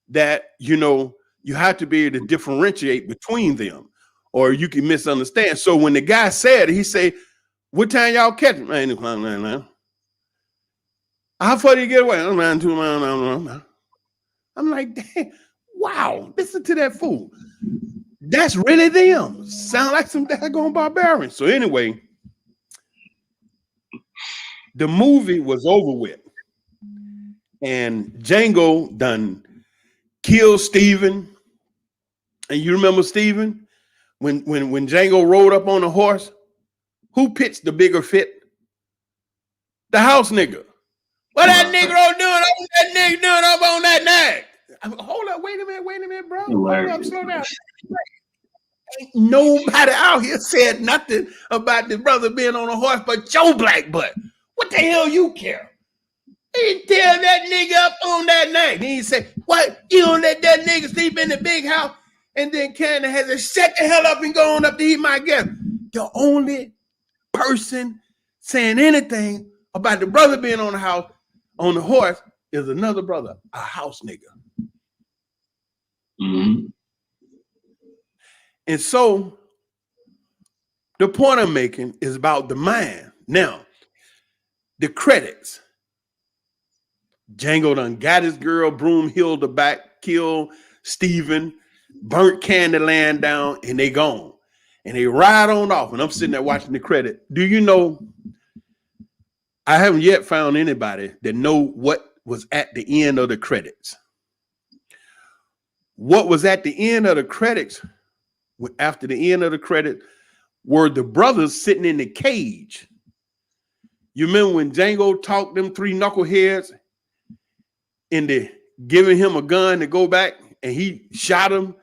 S4: that, you know, you have to be able to differentiate between them, or you can misunderstand. So when the guy said, he said, what time y'all catch him? How far did he get away? I'm like, damn, wow, listen to that fool. That's really them. Sound like some daggone barbarians. So anyway, the movie was over with, and Django done killed Stephen. And you remember Stephen? When Django rode up on a horse, who pitched the bigger fit? The house nigga. What that Negro doing? That nigga doing up on that nag? Hold up, wait a minute, bro. Hold up, slow down. Ain't nobody out here said nothing about the brother being on a horse but Joe Black Butt. What the hell you care? He tell that nigga up on that night. He say, what? You don't let that nigga sleep in the big house? And then Cannon has to shut the hell up and go on up to eat my guest. The only person saying anything about the brother being on the horse is another brother, a house nigga.
S3: Mm-hmm.
S4: And so the point I'm making is about the mind. Now, the credits. Django done got his girl Broomhilda back, killed Stephen, burnt Candyland down, and they gone. And they ride on off. And I'm sitting there watching the credit. Do you know, I haven't yet found anybody that know what was at the end of the credits. What was at the end of the credits, after the end of the credit, were the brothers sitting in the cage. You remember when Django talked them three knuckleheads into giving him a gun to go back, and he shot him,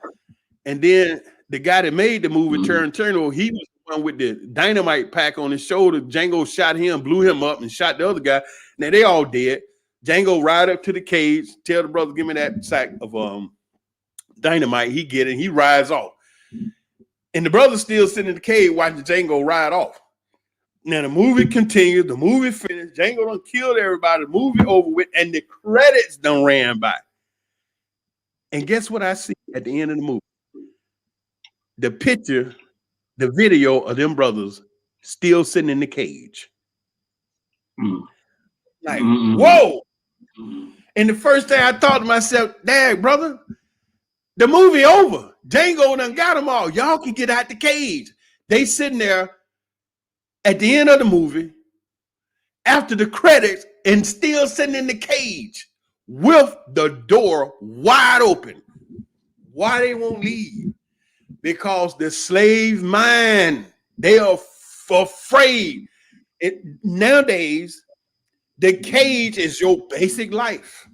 S4: and then the guy that made the movie, Turner, he was the one with the dynamite pack on his shoulder. Django shot him, blew him up, and shot the other guy. Now they all dead. Django ride up to the cage, tell the brother, give me that sack of dynamite. He get it, he rides off. And the brother's still sitting in the cage watching Django ride off. Now the movie continued, the movie finished, Django done killed everybody, the movie over with, and the credits done ran by. And guess what I see at the end of the movie? The picture, the video of them brothers still sitting in the cage. Like, whoa. And the first thing I thought to myself, dang, brother, the movie over. Django done got them all. Y'all can get out the cage. They sitting there at the end of the movie, after the credits, and still sitting in the cage with the door wide open. Why they won't leave? Because the slave mind, they are afraid. Nowadays, the cage is your basic life.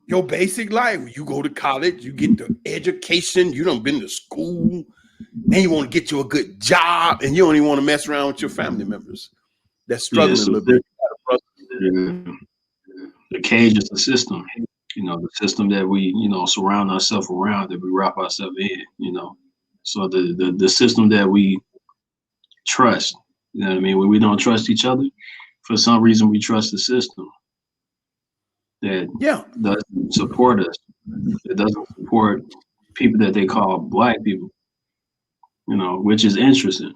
S4: Your basic life. You go to college, you get the education, you done been to school, then you want to get you a good job, and you don't even want to mess around with your family members. That's struggling a little bit.
S3: The cage is the system. You know, the system that we, surround ourselves around, that we wrap ourselves in, So the system that we trust, you know what I mean? When we don't trust each other, for some reason we trust the system that doesn't support us. It doesn't support people that they call black people, which is interesting.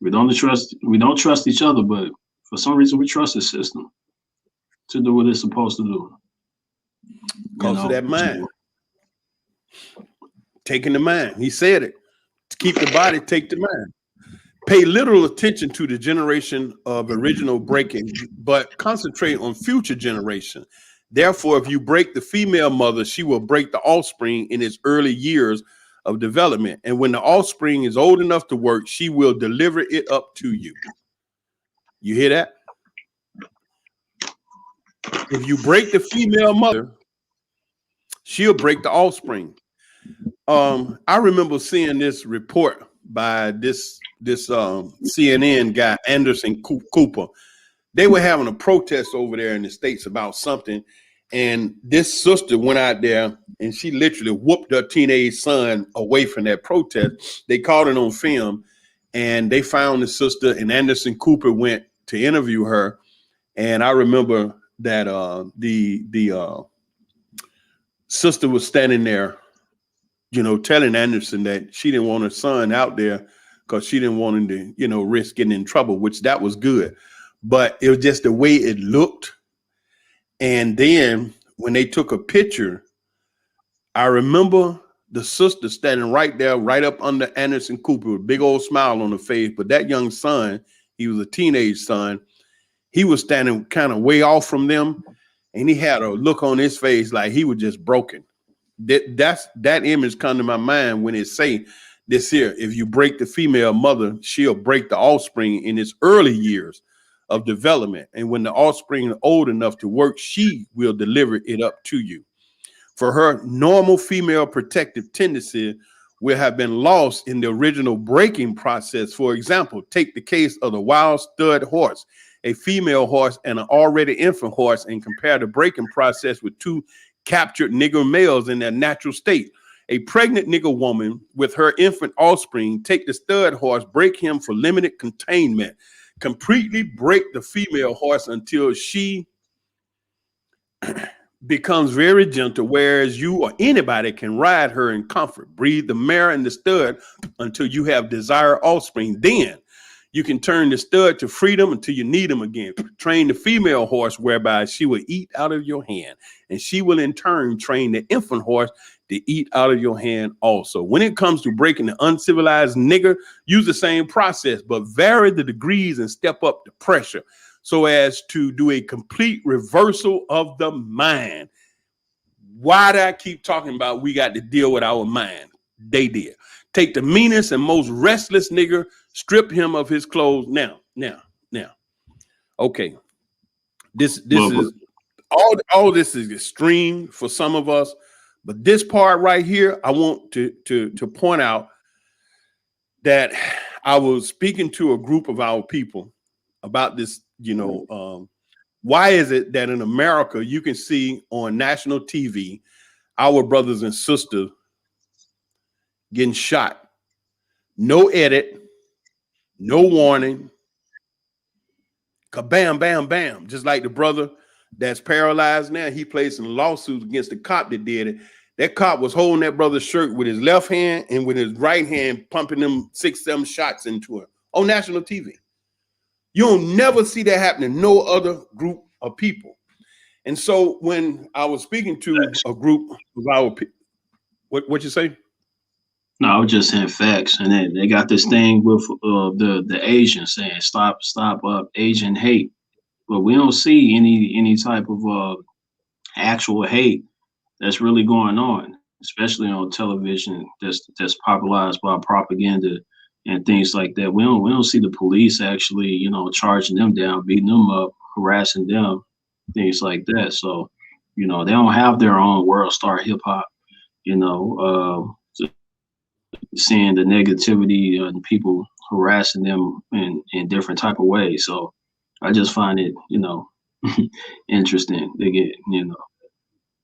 S3: We don't trust each other, but for some reason we trust the system to do what it's supposed to do.
S4: Because of that mind. Taking the mind. He said it. To keep the body, take the mind. Pay literal attention to the generation of original breaking, but concentrate on future generation. Therefore, if you break the female mother, she will break the offspring in its early years of development. And when the offspring is old enough to work, she will deliver it up to you. You hear that? If you break the female mother, she'll break the offspring. I remember seeing this report by this CNN guy, Anderson Cooper. They were having a protest over there in the States about something. And this sister went out there and she literally whooped her teenage son away from that protest. They caught it on film and they found the sister, and Anderson Cooper went to interview her. And I remember that the sister was standing there, telling Anderson that she didn't want her son out there because she didn't want him to, risk getting in trouble, which that was good. But it was just the way it looked. And then when they took a picture, I remember the sister standing right there, right up under Anderson Cooper with a big old smile on her face. But that young son, he was a teenage son. He was standing kind of way off from them. And he had a look on his face like he was just broken. That image come to my mind when it say this here: if you break the female mother, she'll break the offspring in its early years of development. And when the offspring is old enough to work, she will deliver it up to you. For her normal female protective tendency will have been lost in the original breaking process. For example, take the case of the wild stud horse, a female horse and an already infant horse, and compare the breaking process with two captured nigger males in their natural state. A pregnant nigger woman with her infant offspring take the stud horse, break him for limited containment, completely break the female horse until she becomes very gentle, whereas you or anybody can ride her in comfort. Breed the mare and the stud until you have desired offspring. Then you can turn the stud to freedom until you need him again. Train the female horse whereby she will eat out of your hand, and she will in turn train the infant horse to eat out of your hand also. When it comes to breaking the uncivilized nigger, use the same process, but vary the degrees and step up the pressure so as to do a complete reversal of the mind. Why do I keep talking about we got to deal with our mind? They did. Take the meanest and most restless nigger, strip him of his clothes. Now. Okay. This is all this is extreme for some of us, but this part right here, I want to point out that I was speaking to a group of our people about this. Why is it that in America you can see on national TV our brothers and sisters getting shot? No edit, no warning. Kabam, bam, bam. Just like the brother that's paralyzed now, he placed in lawsuits against the cop that did it. That cop was holding that brother's shirt with his left hand and with his right hand pumping them 6-7 shots into him on national TV. You'll never see that happen in no other group of people. And so when I was speaking to a group of our people, what you say?
S3: No, I was just saying facts. And then they got this thing with the Asians saying stop Asian hate. But we don't see any type of actual hate that's really going on, especially on television that's popularized by propaganda and things like that. We don't see the police actually, charging them down, beating them up, harassing them, things like that. So, they don't have their own world star hip hop, seeing the negativity and people harassing them in different type of ways. So I just find it, interesting. They get,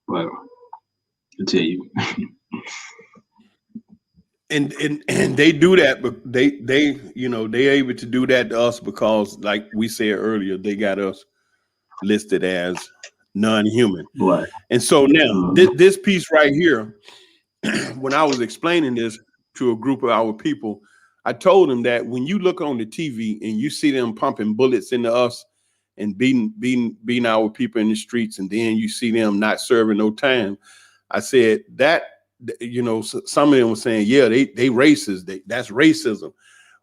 S3: but I tell you.
S4: And they do that, but they able to do that to us because, like we said earlier, they got us listed as non-human.
S3: Right.
S4: And so now this piece right here, when I was explaining this to a group of our people, I told them that when you look on the TV and you see them pumping bullets into us and beating our people in the streets, and then you see them not serving no time, I said that. Some of them were saying, yeah, they racist. That's racism.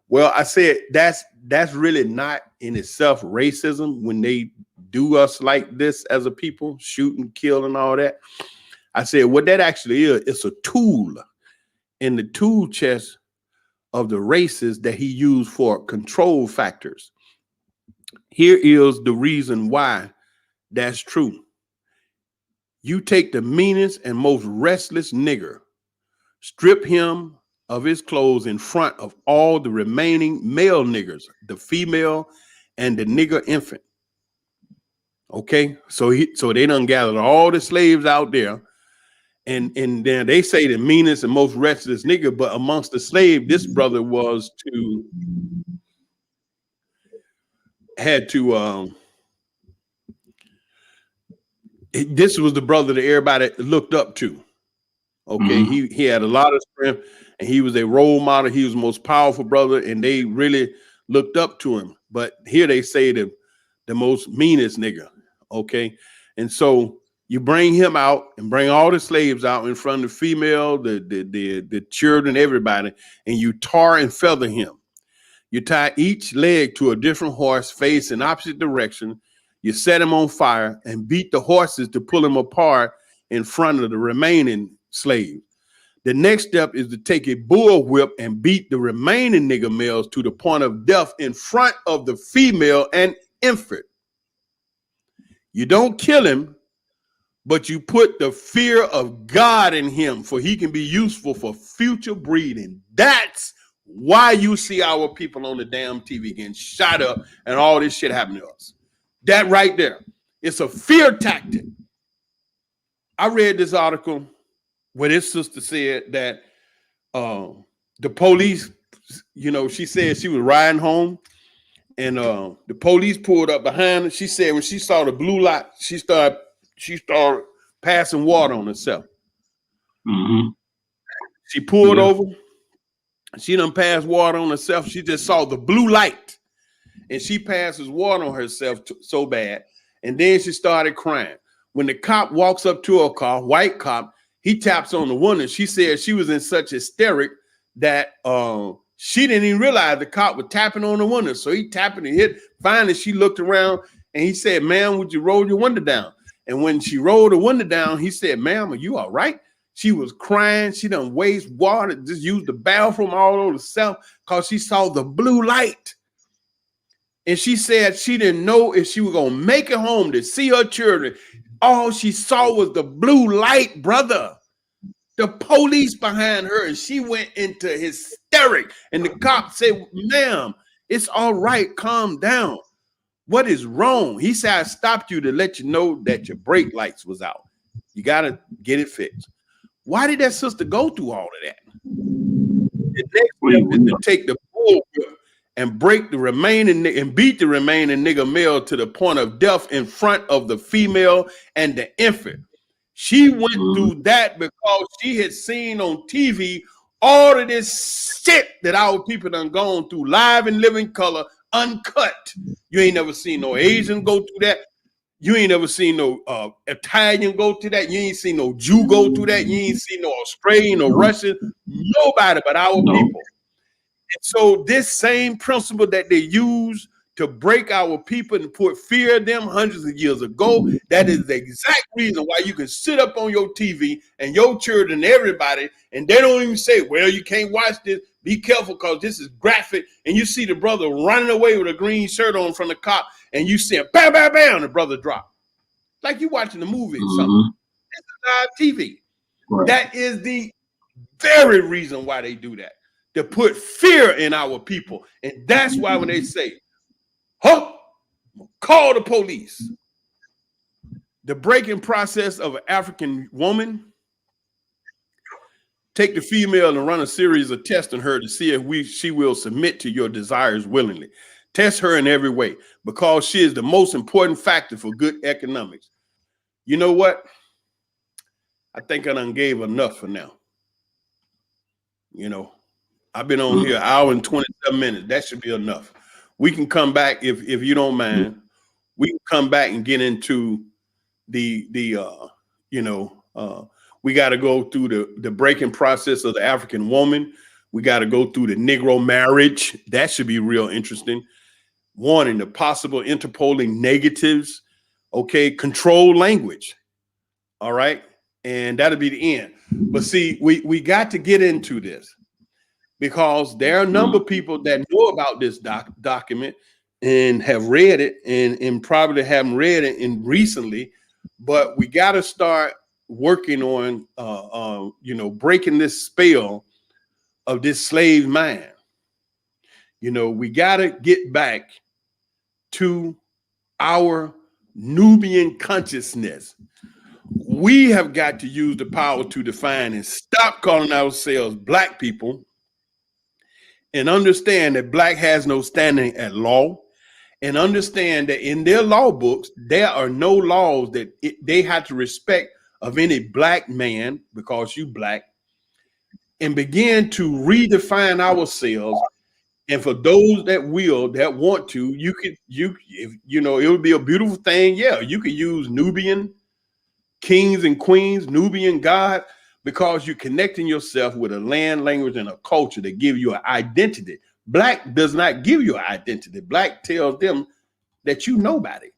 S4: Well, I said that's really not in itself racism when they do us like this as a people, shoot and kill and all that. I said what that actually is, it's a tool in the tool chest of the races that he used for control factors. Here is the reason why that's true. You take the meanest and most restless nigger, strip him of his clothes in front of all the remaining male niggers, the female and the nigger infant. Okay, so they done gathered all the slaves out there, and then they say the meanest and most restless nigger, but amongst the slave, this brother this was the brother that everybody looked up to. Okay, he had a lot of strength, and he was a role model. He was the most powerful brother, and they really looked up to him. But here they say the most meanest nigga. Okay, and so you bring him out and bring all the slaves out in front of the female, the children, everybody, and you tar and feather him. You tie each leg to a different horse, face in opposite direction. You set him on fire and beat the horses to pull him apart in front of the remaining slaves. The next step is to take a bull whip and beat the remaining nigger males to the point of death in front of the female and infant. You don't kill him, but you put the fear of God in him, for he can be useful for future breeding. That's why you see our people on the damn TV getting shot up and all this shit happening to us. That right there. It's a fear tactic. I read this article where this sister said that the police, you know, she said she was riding home and the police pulled up behind her. She said when she saw the blue light, she started passing water on herself.
S3: Mm-hmm.
S4: She pulled over. She done passed water on herself. She just saw the blue light and she passes water on herself so bad. And then she started crying. When the cop walks up to her car, white cop, he taps on the window. She said she was in such hysteric that she didn't even realize the cop was tapping on the window. So he tapped and hit. Finally, she looked around and he said, "Ma'am, would you roll your window down?" And when she rolled the window down, he said, "Ma'am, are you all right?" She was crying. She done waste water, just used the bathroom all over herself because she saw the blue light. And she said she didn't know if she was going to make it home to see her children. All she saw was the blue light, brother. The police behind her, and she went into hysteric. And the cop said, "Ma'am, it's all right. Calm down. What is wrong?" He said, "I stopped you to let you know that your brake lights was out. You got to get it fixed." Why did that sister go through all of that? The next step is to take the bull and break the remaining and beat the remaining nigga male to the point of death in front of the female and the infant. She went through that because she had seen on TV all of this shit that our people done gone through live and living color, uncut. You ain't never seen no Asian go through that. You ain't never seen no Italian go through that. You ain't seen no Jew go through that. You ain't seen no Australian or Russian. Nobody but our people. And so this same principle that they use to break our people and put fear in them hundreds of years ago, that is the exact reason why you can sit up on your TV and your children, everybody, and they don't even say, "Well, you can't watch this. Be careful because this is graphic." And you see the brother running away with a green shirt on from the cop, and you see him, bam, bam, bam, the brother drop. Like you watching a movie or something. This is live TV. Right. That is the very reason why they do that, to put fear in our people. And that's why when they say, "Huh, call the police," the breaking process of an African woman, take the female and run a series of tests on her to see if she will submit to your desires willingly. Test her in every way because she is the most important factor for good economics. You know what? I think I done gave enough for now. You know, I've been on here an hour and 27 minutes. That should be enough. We can come back if you don't mind. We can come back and get into we got to go through the breaking process of the African woman. We got to go through the Negro marriage. That should be real interesting. Warning, the possible interpolating negatives. Okay, control language. All right, and that'll be the end. But see, we got to get into this because there are a number of people that know about this document and have read it and probably haven't read it recently. But we got to start working on breaking this spell of this slave mind. You know, we got to get back to our Nubian consciousness. We have got to use the power to define and stop calling ourselves black people and understand that black has no standing at law, and understand that in their law books, there are no laws that they have to respect of any black man because you black, and begin to redefine ourselves. And for those that want to, it would be a beautiful thing. Yeah, you could use Nubian kings and queens, Nubian God, because you're connecting yourself with a land, language, and a culture that give you an identity. Black does not give you an identity. Black tells them that you nobody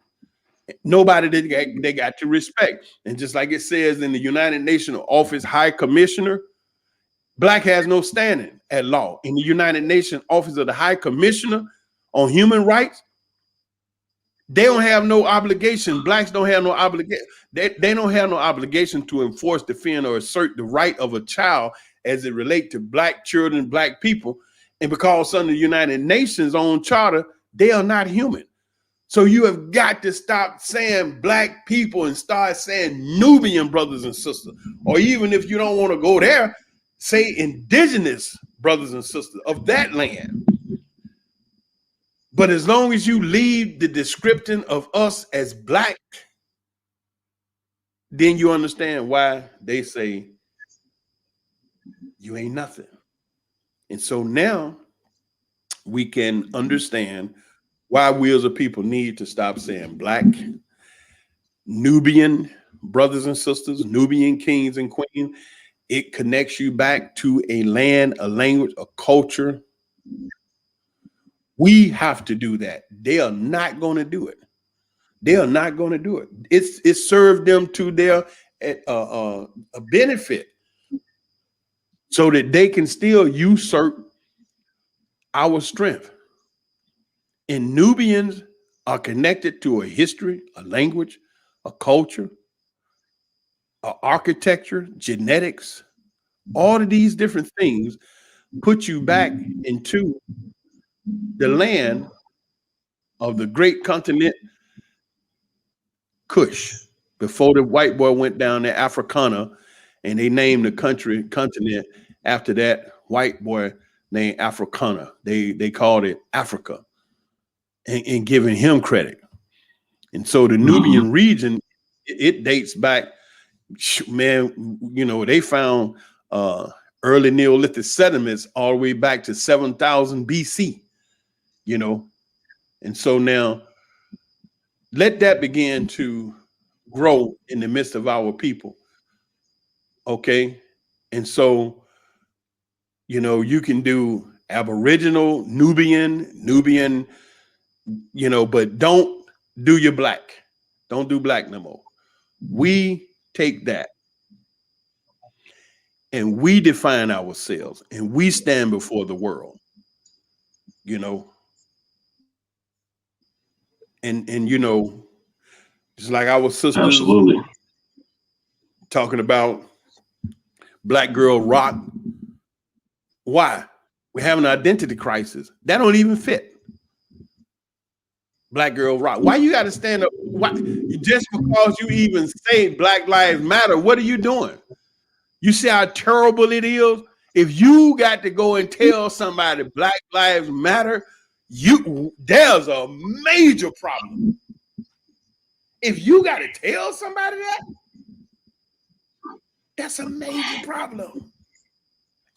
S4: that they got to respect. And just like it says in the United Nations Office High Commissioner, black has no standing at law. In the United Nations Office of the High Commissioner on Human Rights, They don't have no obligation. Blacks don't have no obligation. They don't have no obligation to enforce, defend, or assert the right of a child as it relates to black children, black people. And because under the United Nations own charter, they are not human. So you have got to stop saying black people and start saying Nubian brothers and sisters. Or even if you don't want to go there, say indigenous brothers and sisters of that land. But as long as you leave the description of us as black, then you understand why they say you ain't nothing. And so now we can understand why we as a people need to stop saying black, Nubian brothers and sisters, Nubian kings and queens. It connects you back to a land, a language, a culture. We have to do that. They are not going to do it. They are not going to do it. It served them to their a benefit so that they can still usurp our strength. And Nubians are connected to a history, a language, a culture, a architecture, genetics. All of these different things put you back into the land of the great continent Kush, before the white boy went down to Africana, and they named the continent after that white boy named Africana. They called it Africa, and giving him credit. And so the Nubian region, it dates back, man, you know, they found early Neolithic sediments all the way back to 7,000 BC, you know. And so now let that begin to grow in the midst of our people. Okay. And so, you know, you can do Aboriginal, Nubian, you know, but don't do your black. Don't do black no more. We take that and we define ourselves and we stand before the world, you know. And you know, just like our sisters
S3: Absolutely.
S4: talking about Black Girl Rock. Why? We have an identity crisis. That don't even fit. Black Girl Rock. Why you got to stand up? Why? Just because you even say Black Lives Matter, what are you doing? You see how terrible it is? If you got to go and tell somebody Black Lives Matter, there's a major problem. If you got to tell somebody that, that's a major problem.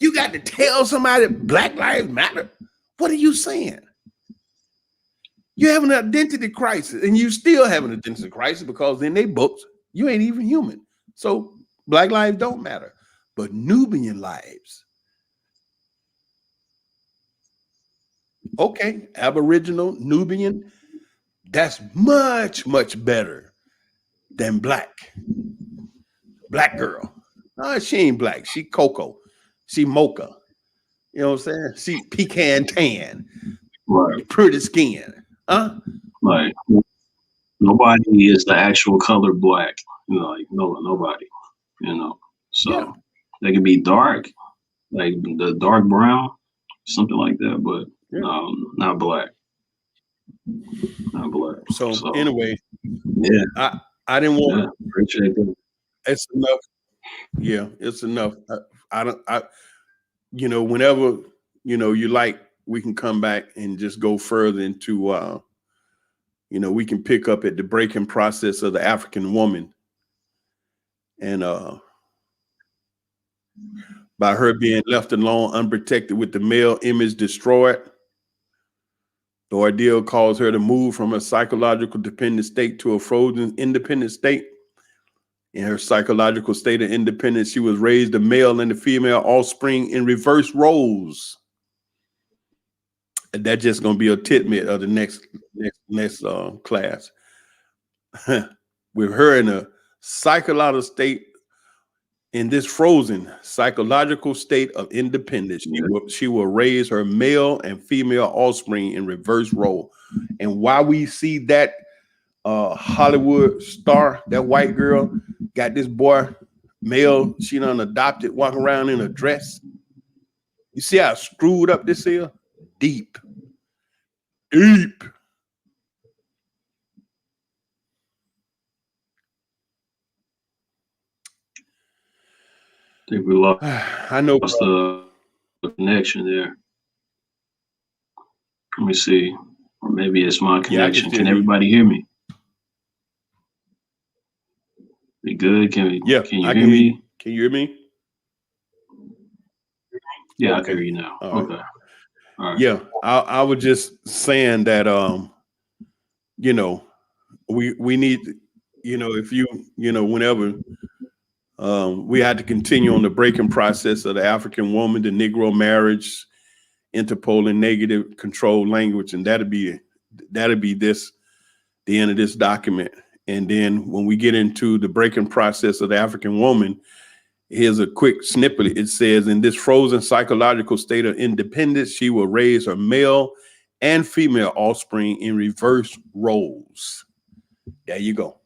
S4: You got to tell somebody Black Lives Matter. What are you saying? You have an identity crisis, and you still have an identity crisis because in their books, you ain't even human. So Black lives don't matter, but Nubian lives. Okay, Aboriginal, Nubian, that's much, much better than black. Black girl. No, she ain't black. She cocoa. She mocha. You know what I'm saying? She pecan tan.
S3: Right.
S4: Pretty skin. Huh?
S3: Like nobody is the actual color black. You know, like nobody. You know. So yeah. They can be dark, like the dark brown, something like that, but not black. Not black.
S4: So anyway,
S3: yeah.
S4: I didn't want
S3: to appreciate that.
S4: It's enough. Yeah, it's enough. I you know, whenever, you know, you like, we can come back and just go further into you know, we can pick up at the breaking process of the African woman. And by her being left alone, unprotected, with the male image destroyed, the ordeal caused her to move from a psychological dependent state to a frozen independent state. In her psychological state of independence, she was raised a male and the female offspring in reverse roles. And that's just going to be a tidbit of the next class. With her in a psychological state, in this frozen psychological state of independence, she will raise her male and female offspring in reverse role. And why we see that Hollywood star, that white girl, got this boy, male, she done adopted, walking around in a dress. You see how screwed up this is? Deep. Deep.
S3: I think we lost
S4: I know
S3: the connection there. Let me see. Or maybe it's my connection. Can everybody hear me? We good? Can you hear me?
S4: Can you hear me?
S3: Yeah, I can hear you now. Okay. All right.
S4: Yeah, I was just saying that you know, we need, you know, if you know, whenever we had to continue on the breaking process of the African woman, the Negro marriage, interpolating negative control language, and that'll be this, the end of this document. And then when we get into the breaking process of the African woman, here's a quick snippet. It says, in this frozen psychological state of independence, she will raise her male and female offspring in reverse roles. There you go.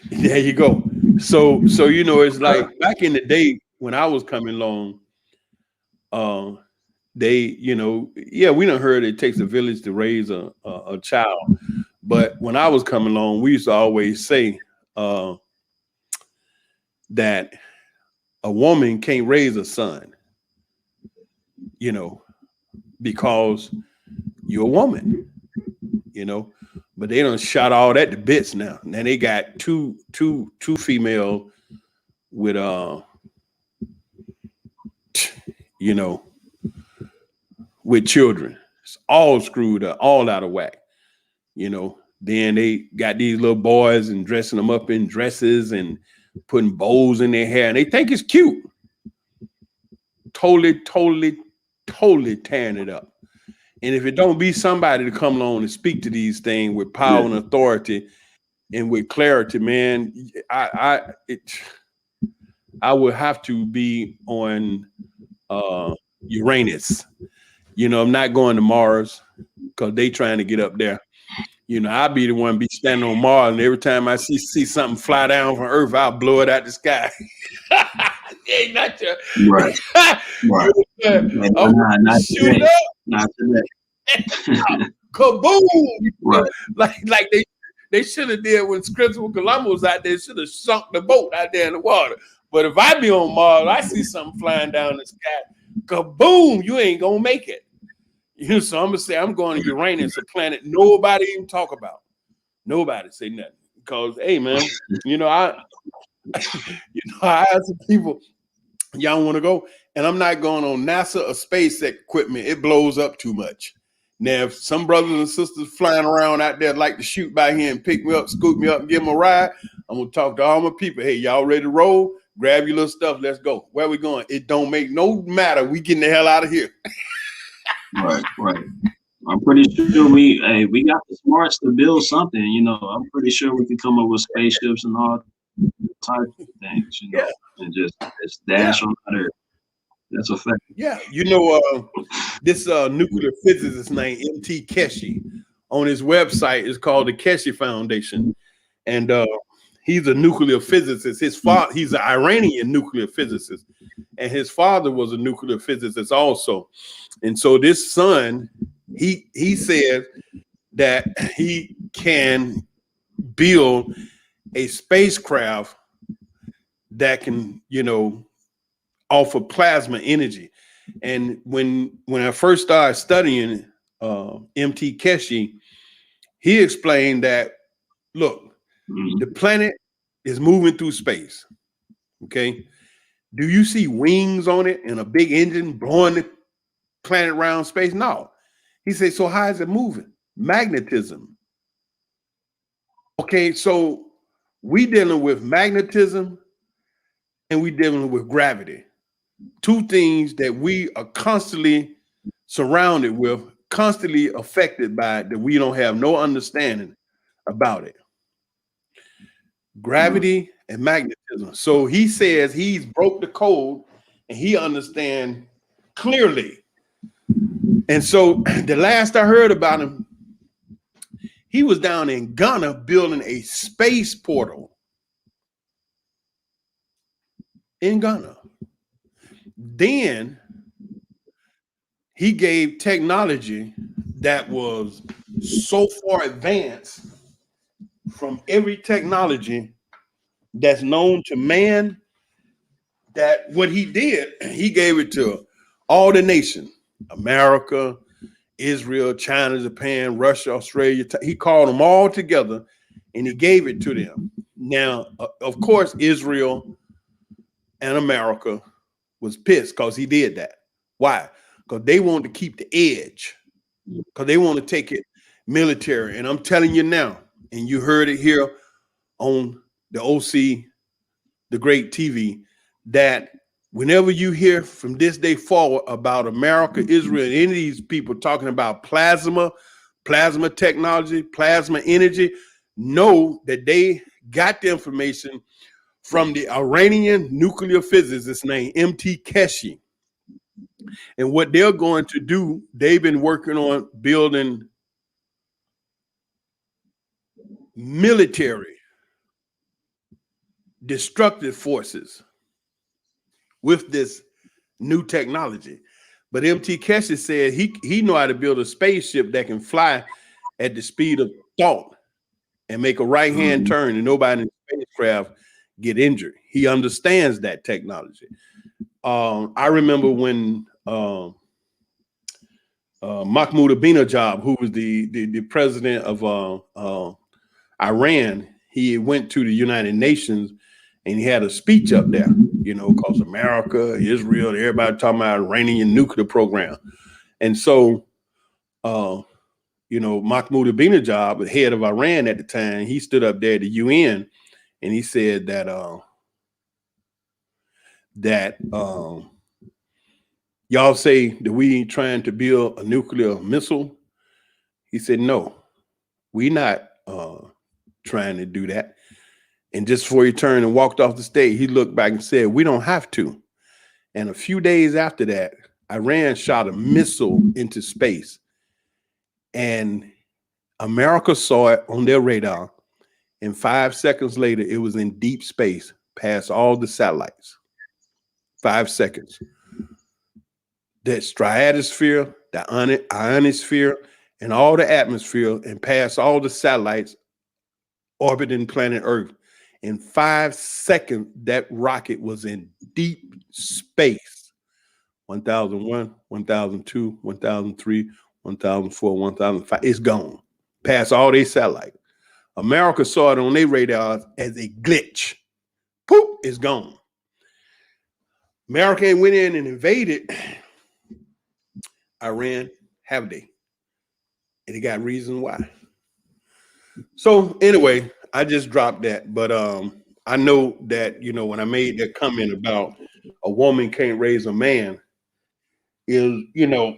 S4: There you go. So you know, it's like back in the day when I was coming along, they, you know, yeah, we done heard it takes a village to raise a child. But when I was coming along, we used to always say that a woman can't raise a son, you know, because you're a woman, you know. But they done shot all that to bits now. Now they got two female with you know, with children. It's all screwed up, all out of whack, you know. Then they got these little boys and dressing them up in dresses and putting bows in their hair, and they think it's cute. Totally tearing it up. And if it don't be somebody to come along and speak to these things with power and authority and with clarity, man, I would have to be on Uranus. You know, I'm not going to Mars because they trying to get up there. You know, I'll be the one be standing on Mars, and every time I see something fly down from Earth, I'll blow it out the sky. Ain't not your
S3: right. Right. Not today. Not today.
S4: Kaboom!
S3: Right.
S4: Like they should have did when Christopher Columbus was out there, should have sunk the boat out there in the water. But if I be on Mars, I see something flying down the sky, kaboom, you ain't gonna make it. You know, so I'm gonna say I'm going to Uranus, a planet nobody even talk about. Nobody say nothing. Because hey man, you know, I ask people, y'all want to go? And I'm not going on NASA or SpaceX equipment. It blows up too much. Now, if some brothers and sisters flying around out there like to shoot by here and pick me up, scoop me up, and give them a ride, I'm gonna talk to all my people. Hey, y'all ready to roll? Grab your little stuff. Let's go. Where we going? It don't make no matter. We getting the hell out of here.
S3: Right. I'm pretty sure we got the smarts to build something. You know, I'm pretty sure we can come up with spaceships and all types of things. You know, and just dash on Earth. That's a fact.
S4: Yeah, you know, this nuclear physicist named M.T. Keshe on his website is called the Keshe Foundation, and he's a nuclear physicist. His father, he's an Iranian nuclear physicist, and his father was a nuclear physicist also. And so this son, he says that he can build a spacecraft that can, you know, offer plasma energy. And when I first started studying M.T. Keshe, he explained that, look, the planet is moving through space. Okay. Do you see wings on it and a big engine blowing the planet around space? No. He said, so how is it moving? Magnetism. Okay, so we dealing with magnetism and we dealing with gravity. Two things that we are constantly surrounded with, constantly affected by, that we don't have no understanding about it. Gravity and magnetism. So he says he's broke the code and he understands clearly. And so the last I heard about him, He was down in Ghana building a space portal in Ghana. Then he gave technology that was so far advanced from every technology that's known to man, that what he did, he gave it to all the nations, America, Israel, China, Japan, Russia, Australia. He called them all together and he gave it to them. Now, of course, Israel and America was pissed because he did that. Why? Because they wanted to keep the edge, because they want to take it military. And I'm telling you now, and you heard it here on the OCTheGreatTV, that whenever you hear from this day forward about America, Israel, and any of these people talking about plasma technology, plasma energy, know that they got the information from the Iranian nuclear physicist named M.T. Keshi. And what they're going to do, they've been working on building military destructive forces with this new technology. But M.T. Keshi said he know how to build a spaceship that can fly at the speed of thought and make a right-hand turn and nobody in the spacecraft get injured. He understands that technology. I remember when Mahmoud Ahmadinejad, who was the president of Iran, he went to the United Nations and he had a speech up there, you know, because America, Israel, everybody talking about Iranian nuclear program. And so, you know, Mahmoud Ahmadinejad, the head of Iran at the time, he stood up there at the UN and he said that y'all say that we ain't trying to build a nuclear missile. He said, no, we not trying to do that. And just before he turned and walked off the stage, he looked back and said, we don't have to. And a few days after that, Iran shot a missile into space. And America saw it on their radar. And 5 seconds later, it was in deep space, past all the satellites. 5 seconds. That stratosphere, the ionosphere, and all the atmosphere, and past all the satellites orbiting planet Earth. In 5 seconds, that rocket was in deep space. 1001, 1002, 1003, 1004, 1005. It's gone. Past all these satellites. America saw it on their radars as a glitch. Poof, it's gone. America went in and invaded Iran, have they? And it got reason why. So anyway, I just dropped that. But I know that, you know, when I made that comment about a woman can't raise a man, is, you know,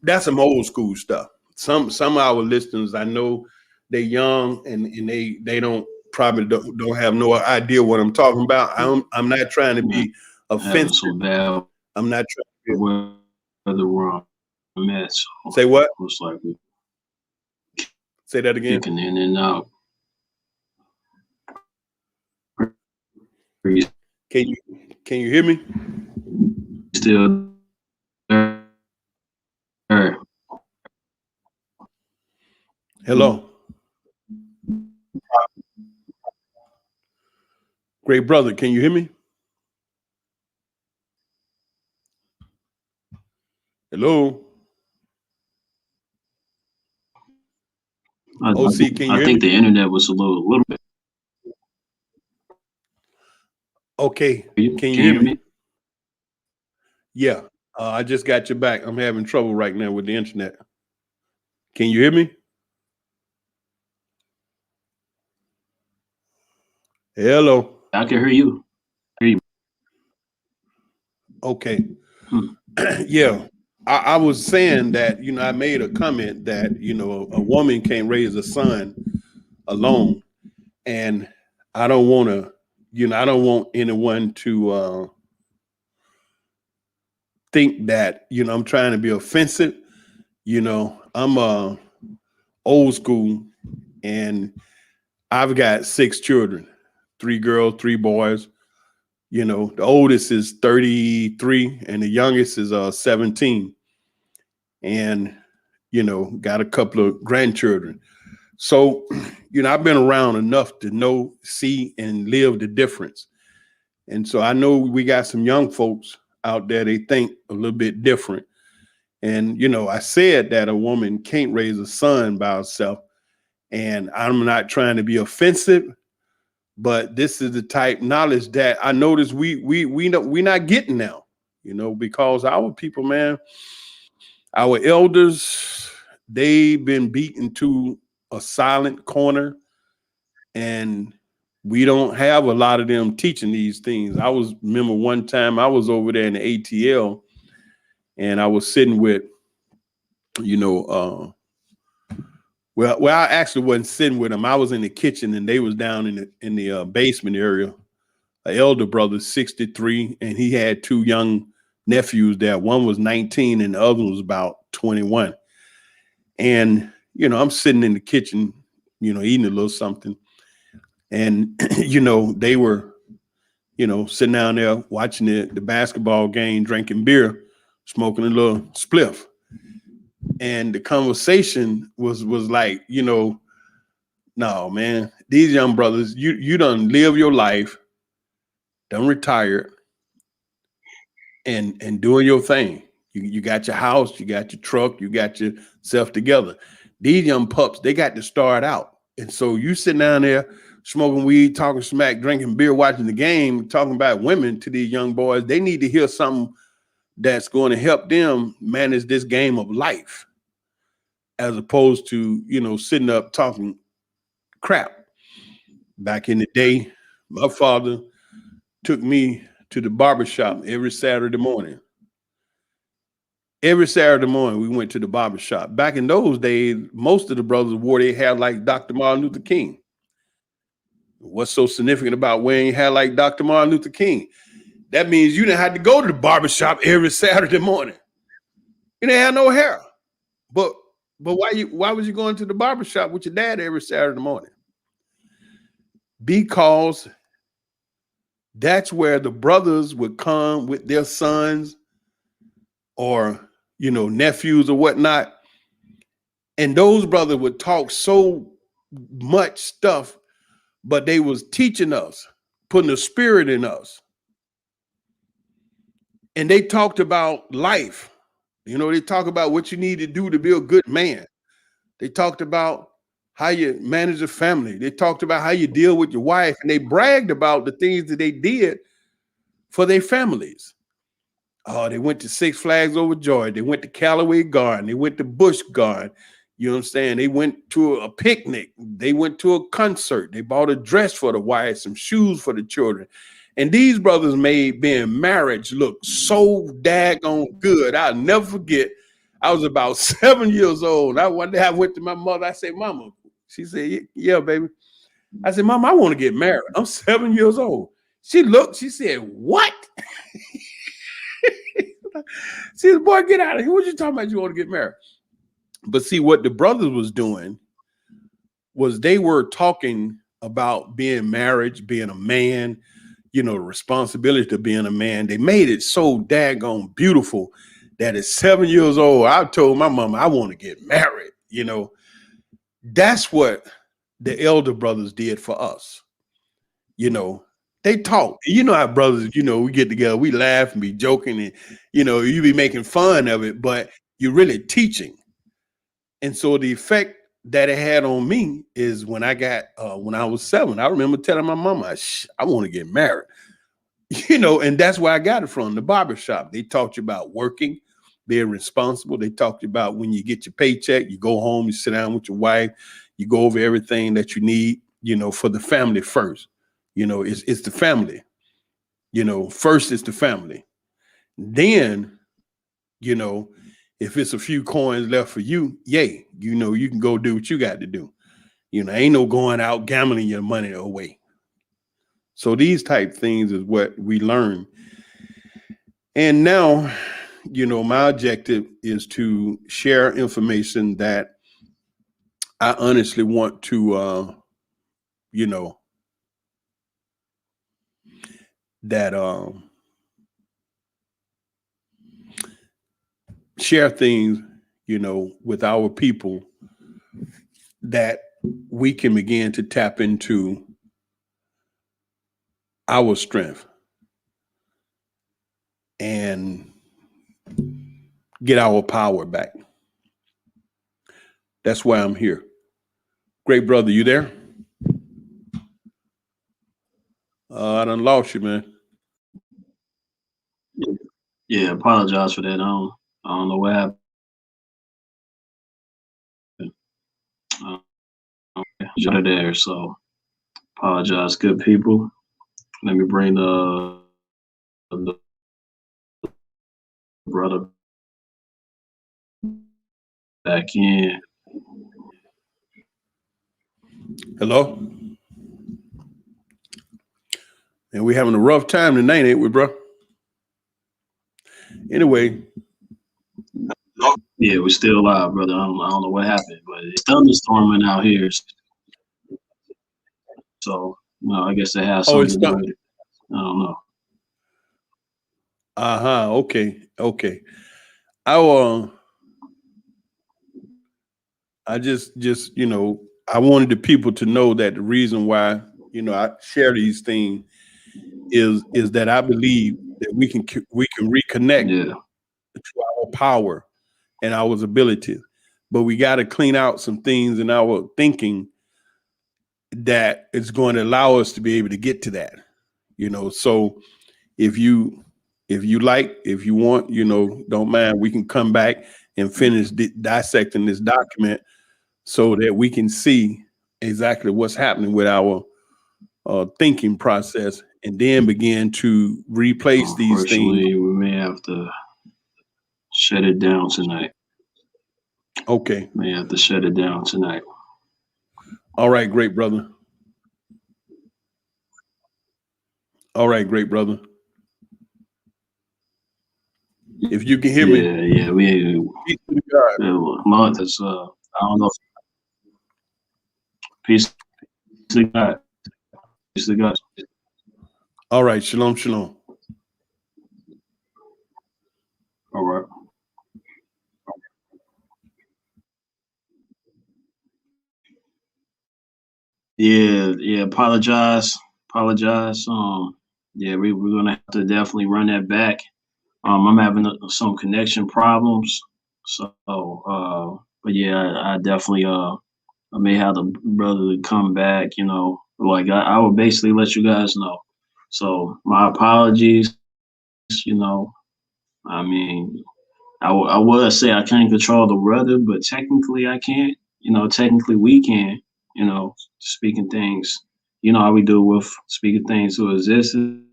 S4: that's some old school stuff. Some of our listeners, I know they're young and they don't have no idea what I'm talking about. I'm not trying to be offensive.
S3: So bad.
S4: I'm not trying to be
S3: whether we're on a mess.
S4: Say what?
S3: Most likely.
S4: Say that again.
S3: Kicking in and out.
S4: Can you hear me?
S3: Still there?
S4: Hello. Great brother, can you hear me? Hello. OC, can you hear me?
S3: I think the internet was a little bit.
S4: Okay. Can you hear me? Yeah. I just got you back. I'm having trouble right now with the internet. Can you hear me? Hello.
S3: I can hear you.
S4: Okay. Yeah. I was saying that, you know, I made a comment that, you know, a woman can't raise a son alone. And I don't want to, you know, I don't want anyone to think that, you know, I'm trying to be offensive. You know, I'm old school. And I've got 6 children, 3 girls, 3 boys. You know, the oldest is 33 and the youngest is 17. And, you know, got a couple of grandchildren. So, you know, I've been around enough to know, see, and live the difference. And so I know we got some young folks out there, they think a little bit different. And, you know, I said that a woman can't raise a son by herself. And I'm not trying to be offensive, but this is the type knowledge that I notice we're not getting now, you know, because our people, man, our elders, they've been beaten to a silent corner, and we don't have a lot of them teaching these things. Remember one time I was over there in the ATL, and I was sitting with, you know, well, I actually wasn't sitting with them. I was in the kitchen, and they was down in the basement area. An elder brother, 63, and he had 2 young nephews there. One was 19, and the other was about 21. And you know, I'm sitting in the kitchen, you know, eating a little something, and you know, they were, you know, sitting down there watching the basketball game, drinking beer, smoking a little spliff. And the conversation was like, you know, no, man, these young brothers, you done live your life, done retired, and doing your thing. You got your house, you got your truck, you got yourself together. These young pups, they got to start out. And so you sitting down there smoking weed, talking smack, drinking beer, watching the game, talking about women to these young boys. They need to hear something that's going to help them manage this game of life, as opposed to, you know, sitting up talking crap. Back in the day, my father took me to the barbershop every Saturday morning. Every Saturday morning, we went to the barbershop. Back in those days, most of the brothers wore their hair like Dr. Martin Luther King. What's so significant about wearing your hair like Dr. Martin Luther King? That means you didn't have to go to the barbershop every Saturday morning. You didn't have no hair. But why was you going to the barbershop with your dad every Saturday morning? Because that's where the brothers would come with their sons or, you know, nephews or whatnot. And those brothers would talk so much stuff, but they was teaching us, putting a spirit in us. And they talked about life. You know, they talk about what you need to do to be a good man. They talked about how you manage a family. They talked about how you deal with your wife, and they bragged about the things that they did for their families. Oh, they went to Six Flags Over Joy. They went to Callaway Garden. They went to Busch Garden. You know what I'm saying? They went to a picnic. They went to a concert. They bought a dress for the wife, some shoes for the children. And these brothers made being marriage look so daggone good. I'll never forget. I was about 7 years old. One day I went to my mother. I said, Mama. She said, yeah, baby. I said, Mama, I want to get married. I'm 7 years old. She looked. She said, what? She said, boy, get out of here. What you talking about? You want to get married? But see, what the brothers was doing was they were talking about being married, being a man, you know, the responsibility of being a man. They made it so daggone beautiful that at 7 years old, I told my mama, I want to get married. You know, that's what the elder brothers did for us. You know, they talk. You know how brothers, you know, we get together, we laugh and be joking, and, you know, you be making fun of it, but you're really teaching. And so the effect that it had on me is when I was 7, I remember telling my mama, I want to get married. You know, and that's where I got it from, the barbershop. They taught you about working, being responsible. They taught you about when you get your paycheck, you go home, you sit down with your wife, you go over everything that you need, you know, for the family first. You know, it's the family. You know, first it's the family. Then, you know, if it's a few coins left for you, yay, you know, you can go do what you got to do. You know, ain't no going out gambling your money away. So these type things is what we learn. And now, you know, my objective is to share information that I honestly want to, you know, that share things, you know, with our people that we can begin to tap into our strength and get our power back. That's why I'm here. Great brother, you there? I done lost you, man.
S3: Yeah, apologize for that. I don't know what happened. You're there, so apologize, good people. Let me bring the brother back in.
S4: Hello? And we having a rough time tonight, ain't we, bro? Anyway.
S3: Yeah, we're still alive, brother. I don't know what happened, but it's thunderstorming out here. So, I guess it has something to do with it. I don't know.
S4: Okay. I just I wanted the people to know that the reason why I share these things is that I believe that we can reconnect to our power and our abilities, but we got to clean out some things in our thinking that is going to allow us to be able to get to that. So if you want, don't mind, we can come back and finish dissecting this document so that we can see exactly what's happening with our thinking process, and then begin to replace these things.
S3: We may have to shut it down tonight.
S4: Okay.
S3: May have to shut it down tonight.
S4: All right, great brother. If you can hear me.
S3: Yeah, we month is I don't know. Peace to God. Peace to God.
S4: All right, shalom, shalom.
S3: All right. Yeah, apologize. Yeah, we're gonna have to definitely run that back. I'm having some connection problems. So but yeah, I definitely I may have the brother to come back, like I will basically let you guys know. So my apologies, I mean, I would say I can't control the weather, but technically I can't. Technically we can. Speaking things. How we do with speaking things to existence,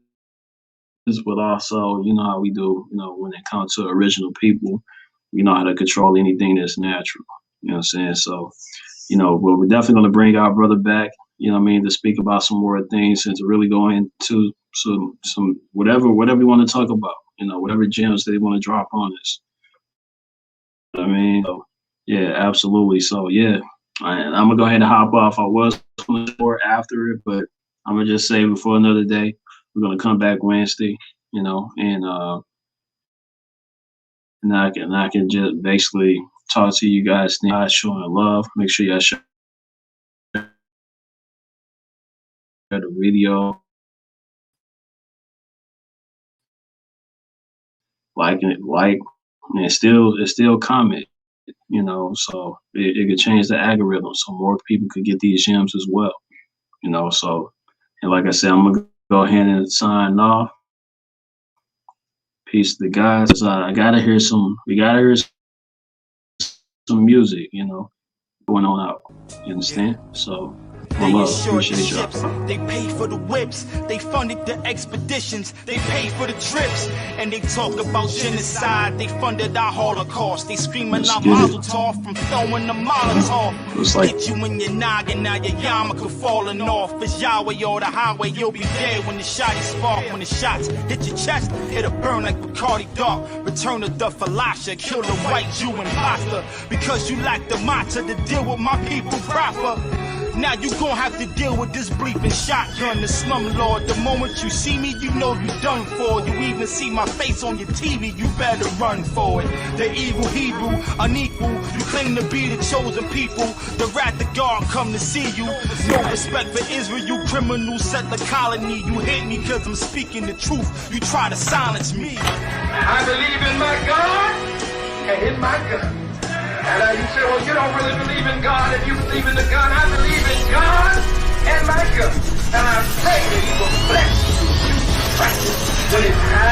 S3: but also how we do. When it comes to original people, we know how to control anything that's natural. You know what I'm saying? So, but we're definitely going to bring our brother back. To speak about some more things and to really go into some whatever you want to talk about. Whatever gems they want to drop on us. So, yeah, absolutely. So yeah, I'm gonna go ahead and hop off. I was going to after it, but I'm gonna just save it for another day. We're gonna come back Wednesday, and I can just basically talk to you guys now, showing love. Make sure y'all share the video, and it's still comment. So it could change the algorithm, so more people could get these gems as well. So, and like I said, I'm gonna go ahead and sign off. Peace to the guys. We gotta hear some music, going on out. You understand? So One love. Appreciate y'all.
S1: They paid for the whips, they funded the expeditions, they paid for the trips, and they talk about genocide. They funded our Holocaust. They screaming out Mazel Tov from throwing the Molotov. Get you in your noggin, now your yarmulke falling off. It's Yahweh or the highway, you'll be dead when the shotty spark. When the shots hit your chest, it'll burn like Bacardi Dark. Return of the Falasha, kill the white Jew imposter, because you lack the matzah to deal with my people proper. Now you gon' have to deal with this bleeping shotgun, the slumlord. The moment you see me, you know you done for. You even see my face on your TV, you better run for it. The evil Hebrew, unequal, you claim to be the chosen people. The wrath of God come to see you. No respect for Israel, you criminals set the colony. You hate me cause I'm speaking the truth, you try to silence me.
S2: I believe in my God and in my gun. And you say, well, you don't really believe in God. If you believe in the gun, I believe in God and my gun. And I pray that He will bless you. You practice when it's time.